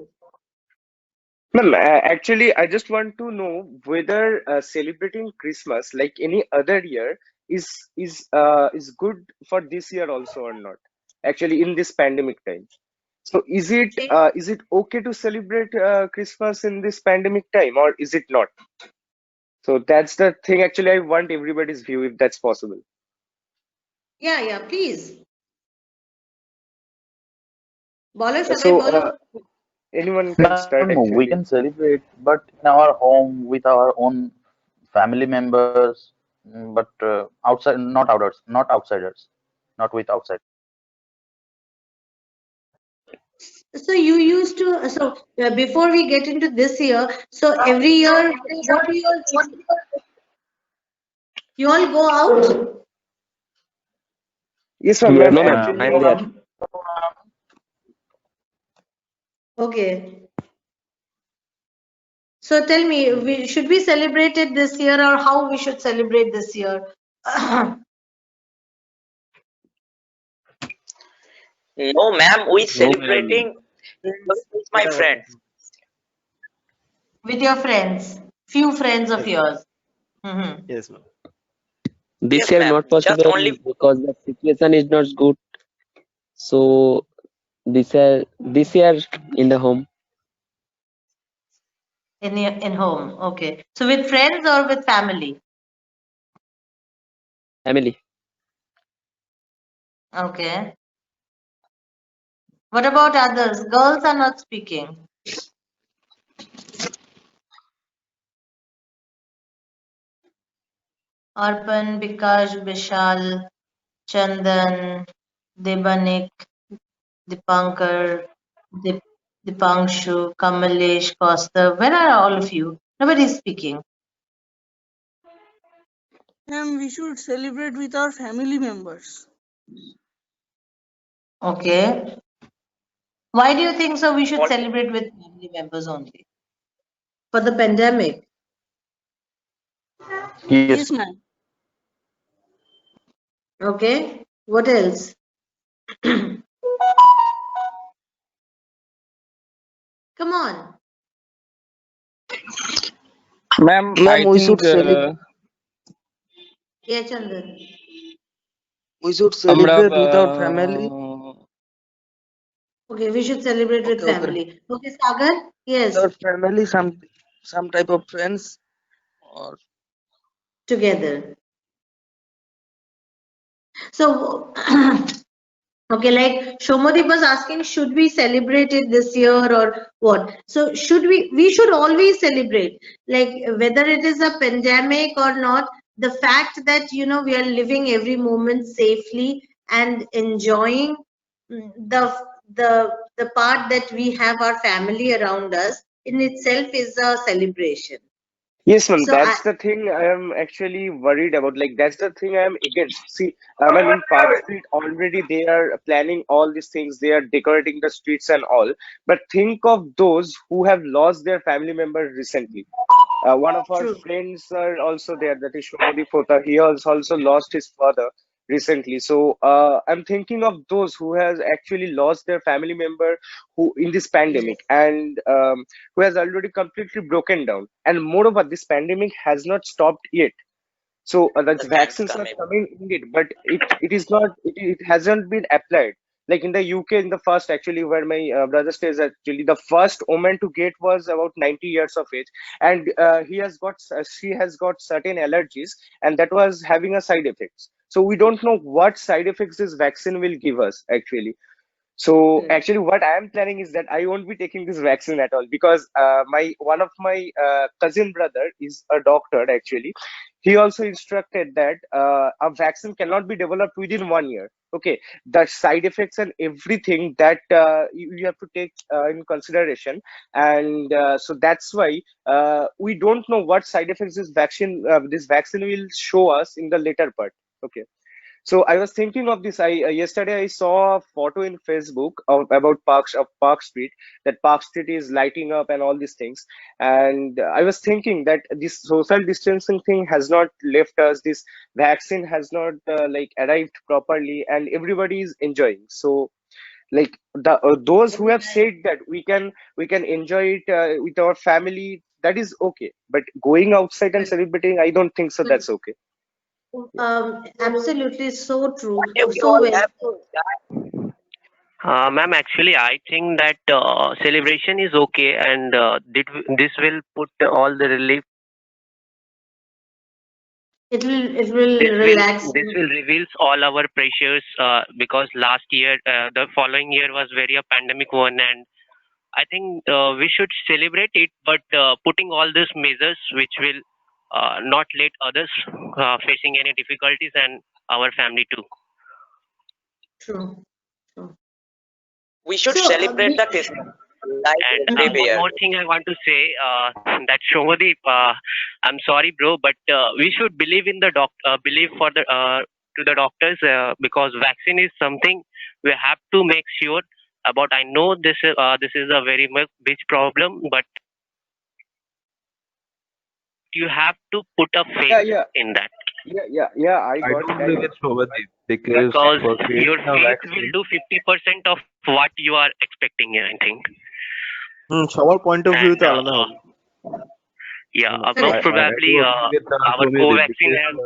Ma'am, actually, I just want to know whether celebrating Christmas like any other year is good for this year also or not. Actually, in this pandemic time, so is it okay to celebrate Christmas in this pandemic time or is it not? So that's the thing. Actually, I want everybody's view if that's possible. Yeah, please. বলো So, সবাই বলো। Anyone can start Ma'am, we actually. can celebrate, but in our home with our own family members, but outside, not outsiders, not with outside. So you used to, before we get into this year, so every year, what do you all go out? Yes, ma'am. Yes, Ma'am, no, ma'am. actually, I'm there. Okay. So tell me, should we celebrate it this year, or how we should celebrate this year? No, ma'am, we No, ma'am. celebrating with my friends. With your friends, few friends of yours. Mhm. Yes, ma'am. This Yes, year ma'am. not Just possible only because the situation is not good. So this year in the home, In home. Okay. So with friends or with family? family. Okay. What about others? Girls are not speaking. Arpan, Bikash, Vishal, Chandan, Debanik, Dipankar, Dipangshu, Kamalesh, Kaustav. Where are all of you? Nobody is speaking. Ma'am, we should celebrate with our family members. Okay. Why do you think so? We should celebrate with family members only? For the pandemic. Yes, ma'am. Okay. What else? Come on. Ma'am, I Ma'am, we should think celebrate. Yeah, Chandan. We should আমরা celebrate with our family. Okay, we should celebrate with Okay. family. Okay, Sagar? Yes. With our family, some type of friends or Together. So, okay, like Shomadip was asking, should we celebrate it this year or what? So we should always celebrate, like whether it is a pandemic or not, the fact that, we are living every moment safely and enjoying the part that we have our family around us in itself is a celebration. Yes, ma'am. So That's the thing I am actually worried about. Like, that's the thing I am against. See, ma'am, in Park Street already they are planning all these things. They are decorating the streets and all. But think of those who have lost their family members recently. One of our True. friends are also there, that is Shomodi Fota. He has also lost his father recently. So I'm thinking of those who has actually lost their family member who in this pandemic and who has already completely broken down. And moreover, this pandemic has not stopped yet. So the the time's vaccines are coming. coming indeed, but it is not it hasn't been applied. Like in the UK, in the first actually where my brother stays, actually the first woman to get was about 90 years of age, and she has got certain allergies, and that was having a side effects. So we don't know what side effects this vaccine will give us actually. So actually, what I am planning is that I won't be taking this vaccine at all because my one of my cousin brother is a doctor actually. He also instructed that a vaccine cannot be developed within 1 year. Okay, the side effects and everything that you have to take in consideration, and so that's why we don't know what side effects this vaccine will show us in the later part. Okay. So I was thinking of this. I yesterday I saw a photo in Facebook about Park Street. That Park Street is lighting up and all these things. And I was thinking that this social distancing thing has not left us. This vaccine has not like arrived properly, and everybody is enjoying. So like those who have said that we can enjoy it with our family, that is okay. But going outside and celebrating, I don't think so. That's okay. Absolutely, so true. We So all well. have to Ma'am, actually, I think that celebration is okay, and this will put all the relief. It will relax. This will reveals all our pressures because last year, the following year was very a pandemic one, and I think we should celebrate it, but putting all these measures which will not let others facing any difficulties and our family too. True. We should So, celebrate the Christmas like And every one year. more thing I want to say that Shomadeep, I'm sorry, bro, but we should believe in the believe for the to the doctors because vaccine is something we have to make sure about. I know this is a very much big problem, but you have to put a Yeah, faith yeah, in that yeah. I I got do it. I agree got with Shobhadeep because because for your creating a faith vaccine, will do 50% of what you are expecting. I think. সবার point of view And তো আলাদা হবে। yeah, no, most I probably do agree with our Shobhadeep Covaxin because has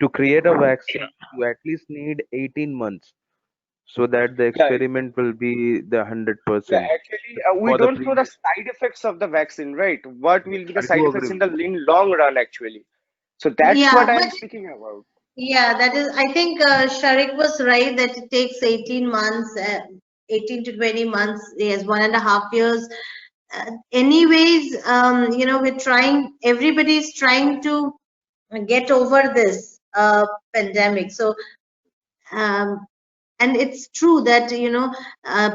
to create a vaccine, you at least need 18 months so that the Yeah, experiment will be the yeah. 100%. Actually, we For the don't know the previous, side effects of the vaccine, right? What will be the I side do effects agree in with the you. long run, actually? So that's yeah, what I'm but speaking about. yeah, that is, I think Sharik was right that it takes 18 months, 18 to 20 months, yes, 1.5 years. Anyways, we're trying, everybody's trying to get over this pandemic. So, um, and it's true that,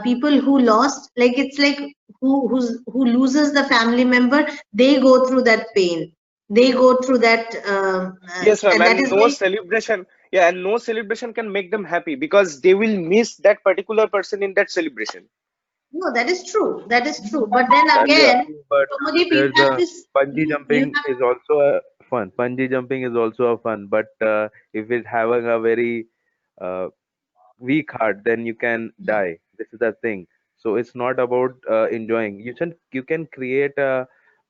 people who lost, like, it's like who loses the family member, they go through that pain. They go through that, Yes, ma'am. and that And is no why. celebration, yeah, and no celebration can make them happy because they will miss that particular person in that celebration. No, that is true. That is true. But then That is again, true, but Somadeep, you there's have a this. bungee You jumping have. is also a fun. Bungee jumping is also a fun, but if it's having a very uh, weak heart, then you can die. This is the thing. So it's not about enjoying. You can create a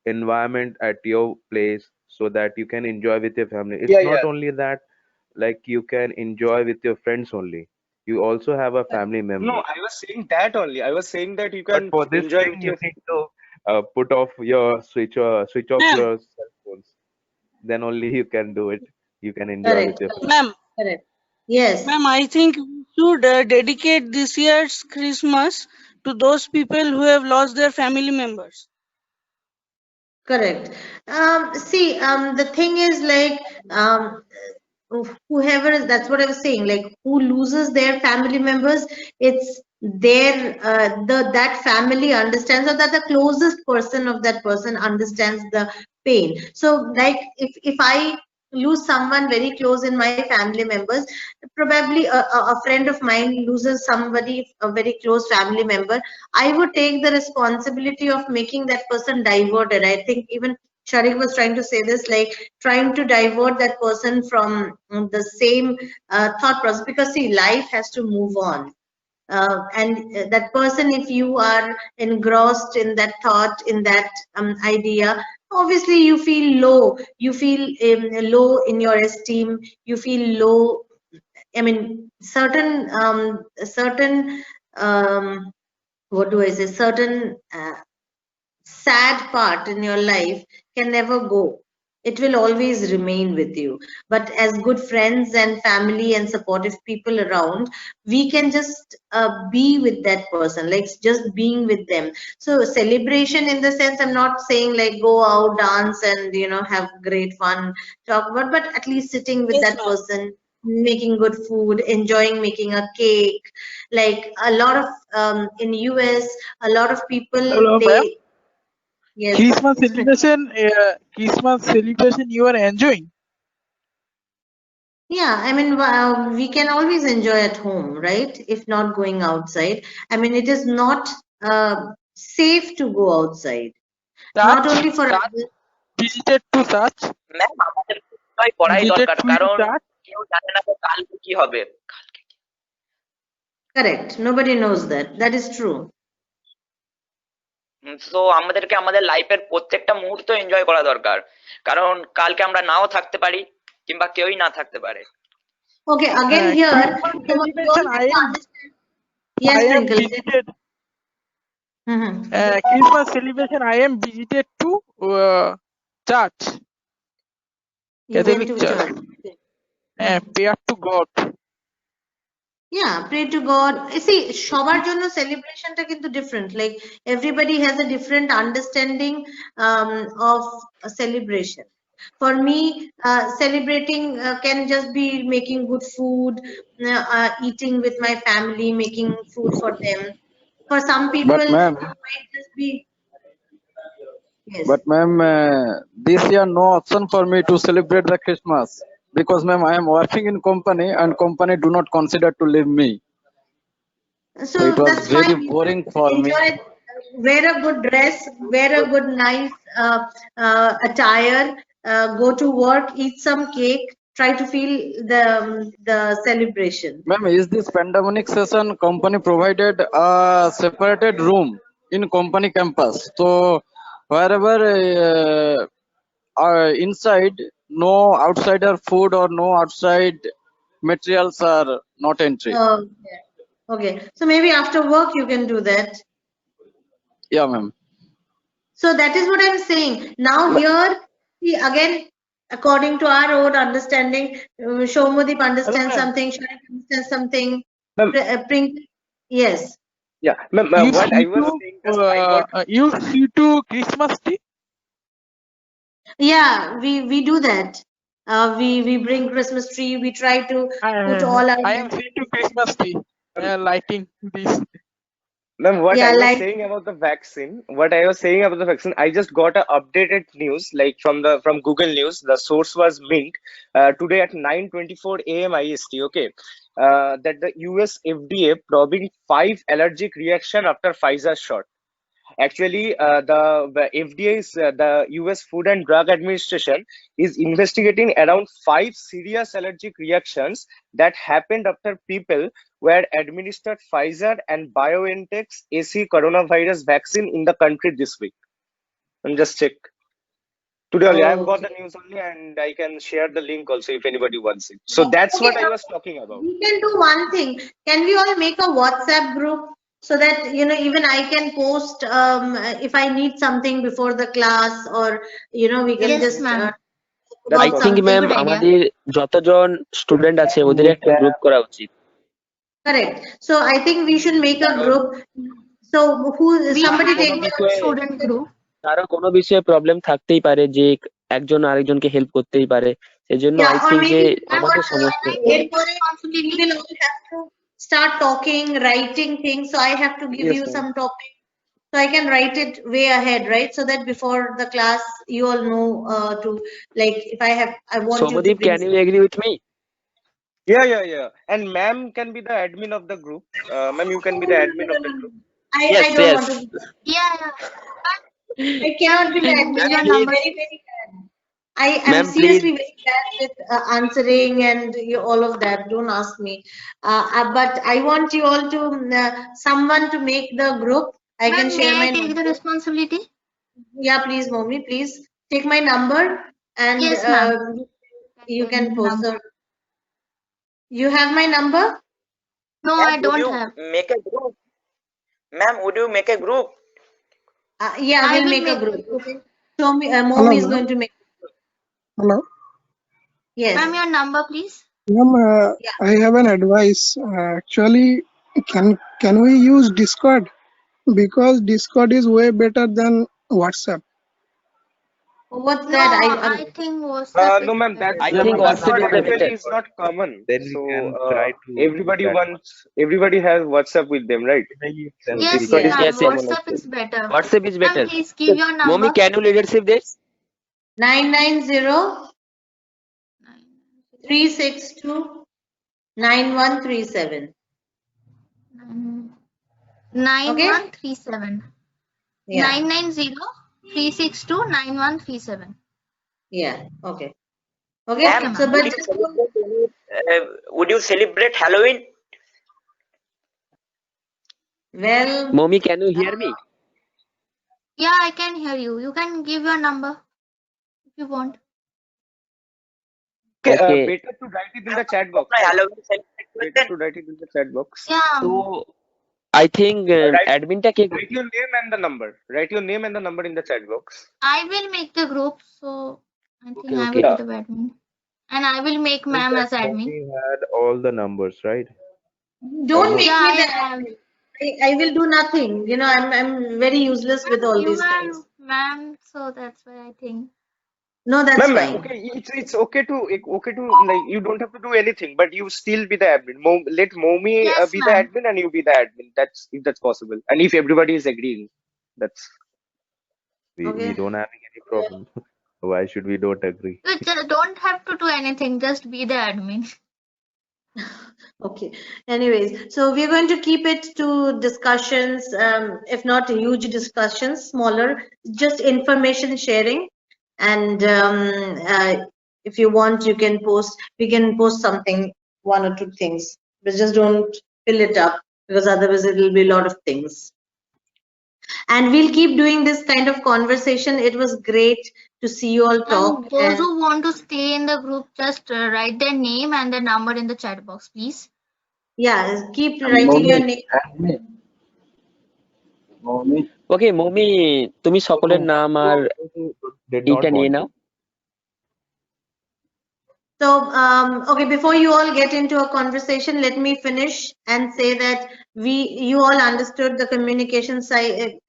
environment at your place so that you can enjoy with your family. It's Yeah, not yeah. only that, like you can enjoy with your friends only. You also have a family No, member. I was saying that only. I was saying that you But can for this enjoy thing, with you your. need to switch off Ma'am, your cell phones. Then only you can do it. You can enjoy with Correct. your Correct. family. ma'am, Correct. Yes. ma'am, I think we should dedicate this year's Christmas to those people who have lost their family members. Correct. See, the thing is, like, whoever is, that's what I was saying, like, who loses their family members, it's their, that family understands, or that the closest person of that person understands the pain. So, like, if I lose someone very close in my family members, probably a friend of mine loses somebody, a very close family member, I would take the responsibility of making that person diverted. I think even Sharik was trying to say this, like, trying to divert that person from the same thought process, because see, life has to move on. And that person, if you are engrossed in that thought, in that idea, obviously you feel low. You feel low in your esteem. You feel low. I mean, certain what do I say? Certain sad part in your life can never go. It will always remain with you. But as good friends and family and supportive people around, we can just be with that person, like just being with them. So celebration, in the sense, I'm not saying like go out, dance, and have great fun, talk about, but at least sitting with Yes, that ma'am. person, making good food, enjoying making a cake. Like a lot of in US, a lot of people, Hello, ma'am. they. Yes. Christmas celebration you are enjoying. Yeah, I mean, we can always enjoy at home, right? If not going outside. I mean, it is not safe to go outside. Not Church, only for others. visited to church, ma'am আমাদের enjoy করাই visited দরকার to কারণ church. কেউ জানে না যে কালকে কি হবে। Correct. Nobody knows that. That is true. তো আমাদেরকে আমাদের লাইফের প্রত্যেকটা মুহূর্ত এনজয় করা দরকার কারণ কালকে আমরা নাও থাকতে পারি কিংবা কেউই না থাকতে পারে। Okay, again here, you all have to understand. Yes, I am Twinkle. visited. Mhm. Christmas celebration. I am visited to church, You went Catholic to church. church. Prayer to God. Yeah, pray to God. See, সবার জন্য সেলিব্রেশনটা কিন্তু different. Like everybody has a different understanding of a celebration. For me, celebrating can just be making good food, eating with my family, making food for them. For some people, it might just be yes. But ma'am, this year no option for me to celebrate the Christmas because ma'am I am working in company and company do not consider to leave me. So it was that's very fine. boring for me. Enjoy, wear a good dress, wear a good nice attire, go to work, eat some cake, try to feel the celebration. Ma'am, is this pandemic session company provided a separated room in company campus? So wherever inside, no outsider food or no outside materials are not entry. Okay. Okay. So maybe after work you can do that. Yeah, ma'am. So that is what I'm saying. Now here, see, again, according to our own understanding, Shomadip understands something, Sharik understands something. Yes. Yeah, ma'am, You what I see was to saying is I got you see to Christmas tree. Yeah, we do that. We bring Christmas tree. We try to put all our. I am seeing to Christmas tree lighting this. Ma'am, what Yeah, I was like saying about the vaccine, I just got a updated news like from Google News. The source was Mint today at 9:24 a.m. IST. Okay, that the US FDA probing 5 allergic reaction after Pfizer shot. Actually, the FDA is the US Food and Drug Administration is investigating around 5 serious allergic reactions that happened after people were administered Pfizer and BioNTech's AC coronavirus vaccine in the country this week. And just check. Today only, I've got the news only, and I can share the link also if anybody wants it. So that's what I was talking about. we can do one thing. Can we all make a WhatsApp group so that even I can post if I need something before the class, or we can Yes, just ma'am. I think ma'am আমাদের যতজন student আছে ওদের একটা group করা উচিত। Correct. So I think we should make a group. So somebody take the student group. কারো কোনো বিষয়ে প্রবলেম থাকতেই পারে যে একজন আরেকজনকে হেল্প করতেই পারে, সেজন্য আই or থিঙ্ক যে maybe আমাদের সমস্ত we will all have to start talking, writing things. So I have to give Yes, you ma'am. some topic. So I can write it way ahead, right? So that before the class, you all know to, like, if I want you to Somadip, bring can you agree with me? Yeah. And ma'am can be the admin of the group. Ma'am, you can be the admin of the group. I don't want to. Yeah. I cannot be the admin. Your I'm number. very bad. I am Ma'am, seriously very bad with answering and all of that. Don't ask me. But I want you all to someone to make the group. I can Ma'am, share may my I take the number. responsibility? Yeah, please, Mommy, please take my number and Yes, ma'am. you can post. So, you have my number? No, Ma'am, I would don't you have. make a group? Ma'am, would you make a group? Yeah, I we'll will make a make group. Okay. So, Mommy is going to make. Hello, Yes. Ma'am, your number, please. ma'am. I have an advice. Actually, can we use Discord? Because Discord is way better than WhatsApp. What's No, that? I think WhatsApp No, is ma'am, better. that's I think WhatsApp is the actually better. is not common. Then we So can try to everybody that everybody has WhatsApp with them, right? So Yes, Discord is ma'am. not common WhatsApp actually. is better. WhatsApp is Ma'am, better. please give your number. Mommy, can you leadership this? 990-362-9137. 9137. Yeah. 990-362-9137. Yeah. Okay. Ma'am, So, but would you celebrate Halloween? well, Mommy, can you hear me? Yeah, I can hear you. You can give your number if you want. Okay, Okay. better to write it in the chat box. Halloween Better to write it in the chat box. Yeah. So I think admin টা কে Write your name and the number. Write your name and the number in the chat box. I will make the group, so I think I Okay. will be the admin. And I will make ma'am as admin. We had all the numbers, right? Don't make Yeah, me the yeah. admin. I will do nothing. You know, I'm very useless with all You these are things. ma'am, so that's why I think. No, that's Ma'am, fine. okay, it's okay to like you don't have to do anything, but you still be the admin. Let Momi Yes, be the ma'am. admin and you be the admin. That's if that's possible, and if everybody is agreeing, that's We Okay. don't having any problem. Why should we don't agree? You just don't have to do anything, just be the admin. Okay. Anyways, so we're going to keep it to discussions, if not huge discussions, smaller, just information sharing. And if you want, you can post, we can post something, one or two things, but just don't fill it up because otherwise it will be a lot of things. And we'll keep doing this kind of conversation. It was great to see you all talk. And those And who want to stay in the group, just write their name and their number in the chat box, please. yeah, keep And writing your Momi, name. and me. Momi. Okay Momi, তুমি সকলের নাম আর Did এইটা not নিয়ে want now. to. So, okay, before you all get into a conversation, let me finish and say that you all understood the communication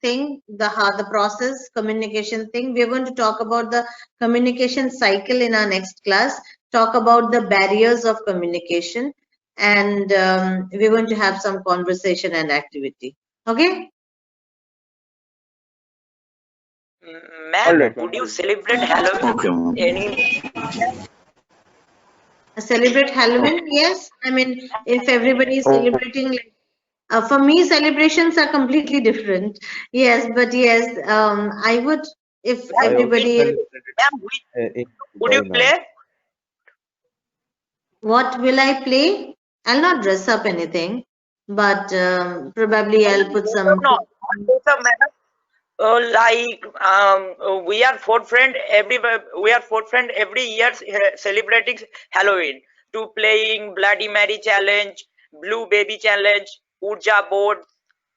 thing, the process communication thing. We're going to talk about the communication cycle in our next class, talk about the barriers of communication, and we're going to have some conversation and activity. Okay? Ma'am, Alright, would ma'am. you celebrate Halloween? Any Celebrate Halloween? Yes. I mean, if everybody is celebrating, for me, celebrations are completely different. Yes, but yes, I would, if I also everybody, celebrated ma'am, in would you Dubai now. play? what will I play? I'll not dress up anything, but probably I'll put some. No, so, madam, like we are four friend every year celebrating Halloween to playing Bloody Mary challenge, Blue Baby challenge, Urja board,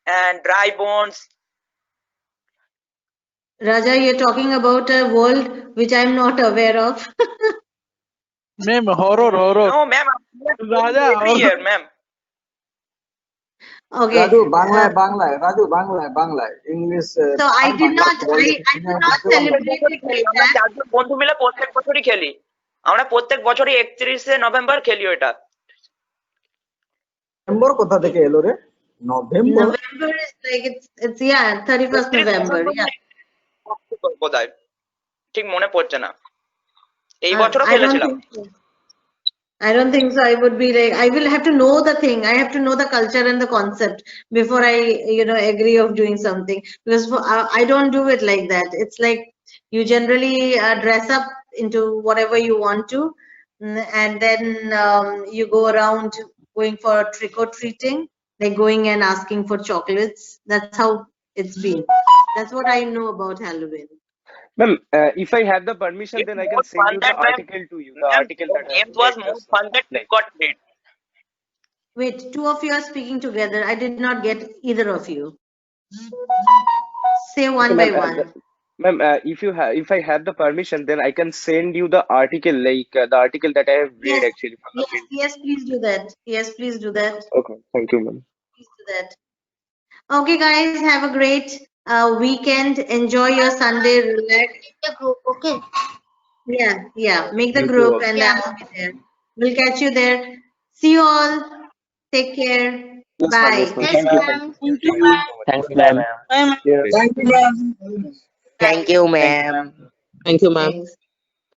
and Dry Bones. Raja, you're talking about a world which I'm not aware of. Ma'am, horror. No, ma'am, Raja, every year, ma'am. Okay. Raju বাংলায় বাংলায় রাজু বাংলায় বাংলায় English So I did not celebrate it like আমরা that. চারজন বন্ধু মিলে প্রত্যেক বছরই খেলি। আমরা প্রত্যেক বছরই 31শে নভেম্বর খেলি ওটা। নভেম্বর কোথা থেকে এলো রে? November November is like it's yeah, 31st November. Yeah. বোধহয় ঠিক মনে পড়ছে না। এই I বছরও don't খেলেছিলাম। think so. I don't think so. I would be like, I will have to know the thing. I have to know the culture and the concept before I, agree of doing something. Because I don't do it like that. It's like you generally dress up into whatever you want to, and then you go around going for trick or treating, like going and asking for chocolates. That's how it's been. That's what I know about Halloween. Ma'am, if I have the permission, then I can send you the article to you. The article that I have Games was made more just fun that we got played. Wait, two of you are speaking together. I did not get either of you. Say one by one. Ma'am, if I have the permission, then I can send you the article, like the article that I have read actually from the print. Yes, please do that. Yes, please do that. Okay, thank you, ma'am. Please do that. Okay, guys, have a great weekend. Enjoy your Sunday. Relax. The group, okay? Yeah. Make the You too group, also. and I'll be there. We'll catch you there. See you all. Take care. Yes, ma'am, Bye. yes, ma'am. Yes, Thank you. ma'am. Thanks ma'am. Bye, ma'am. Yes. Thank you, ma'am. Thank you, ma'am. Thank you ma'am. Thanks.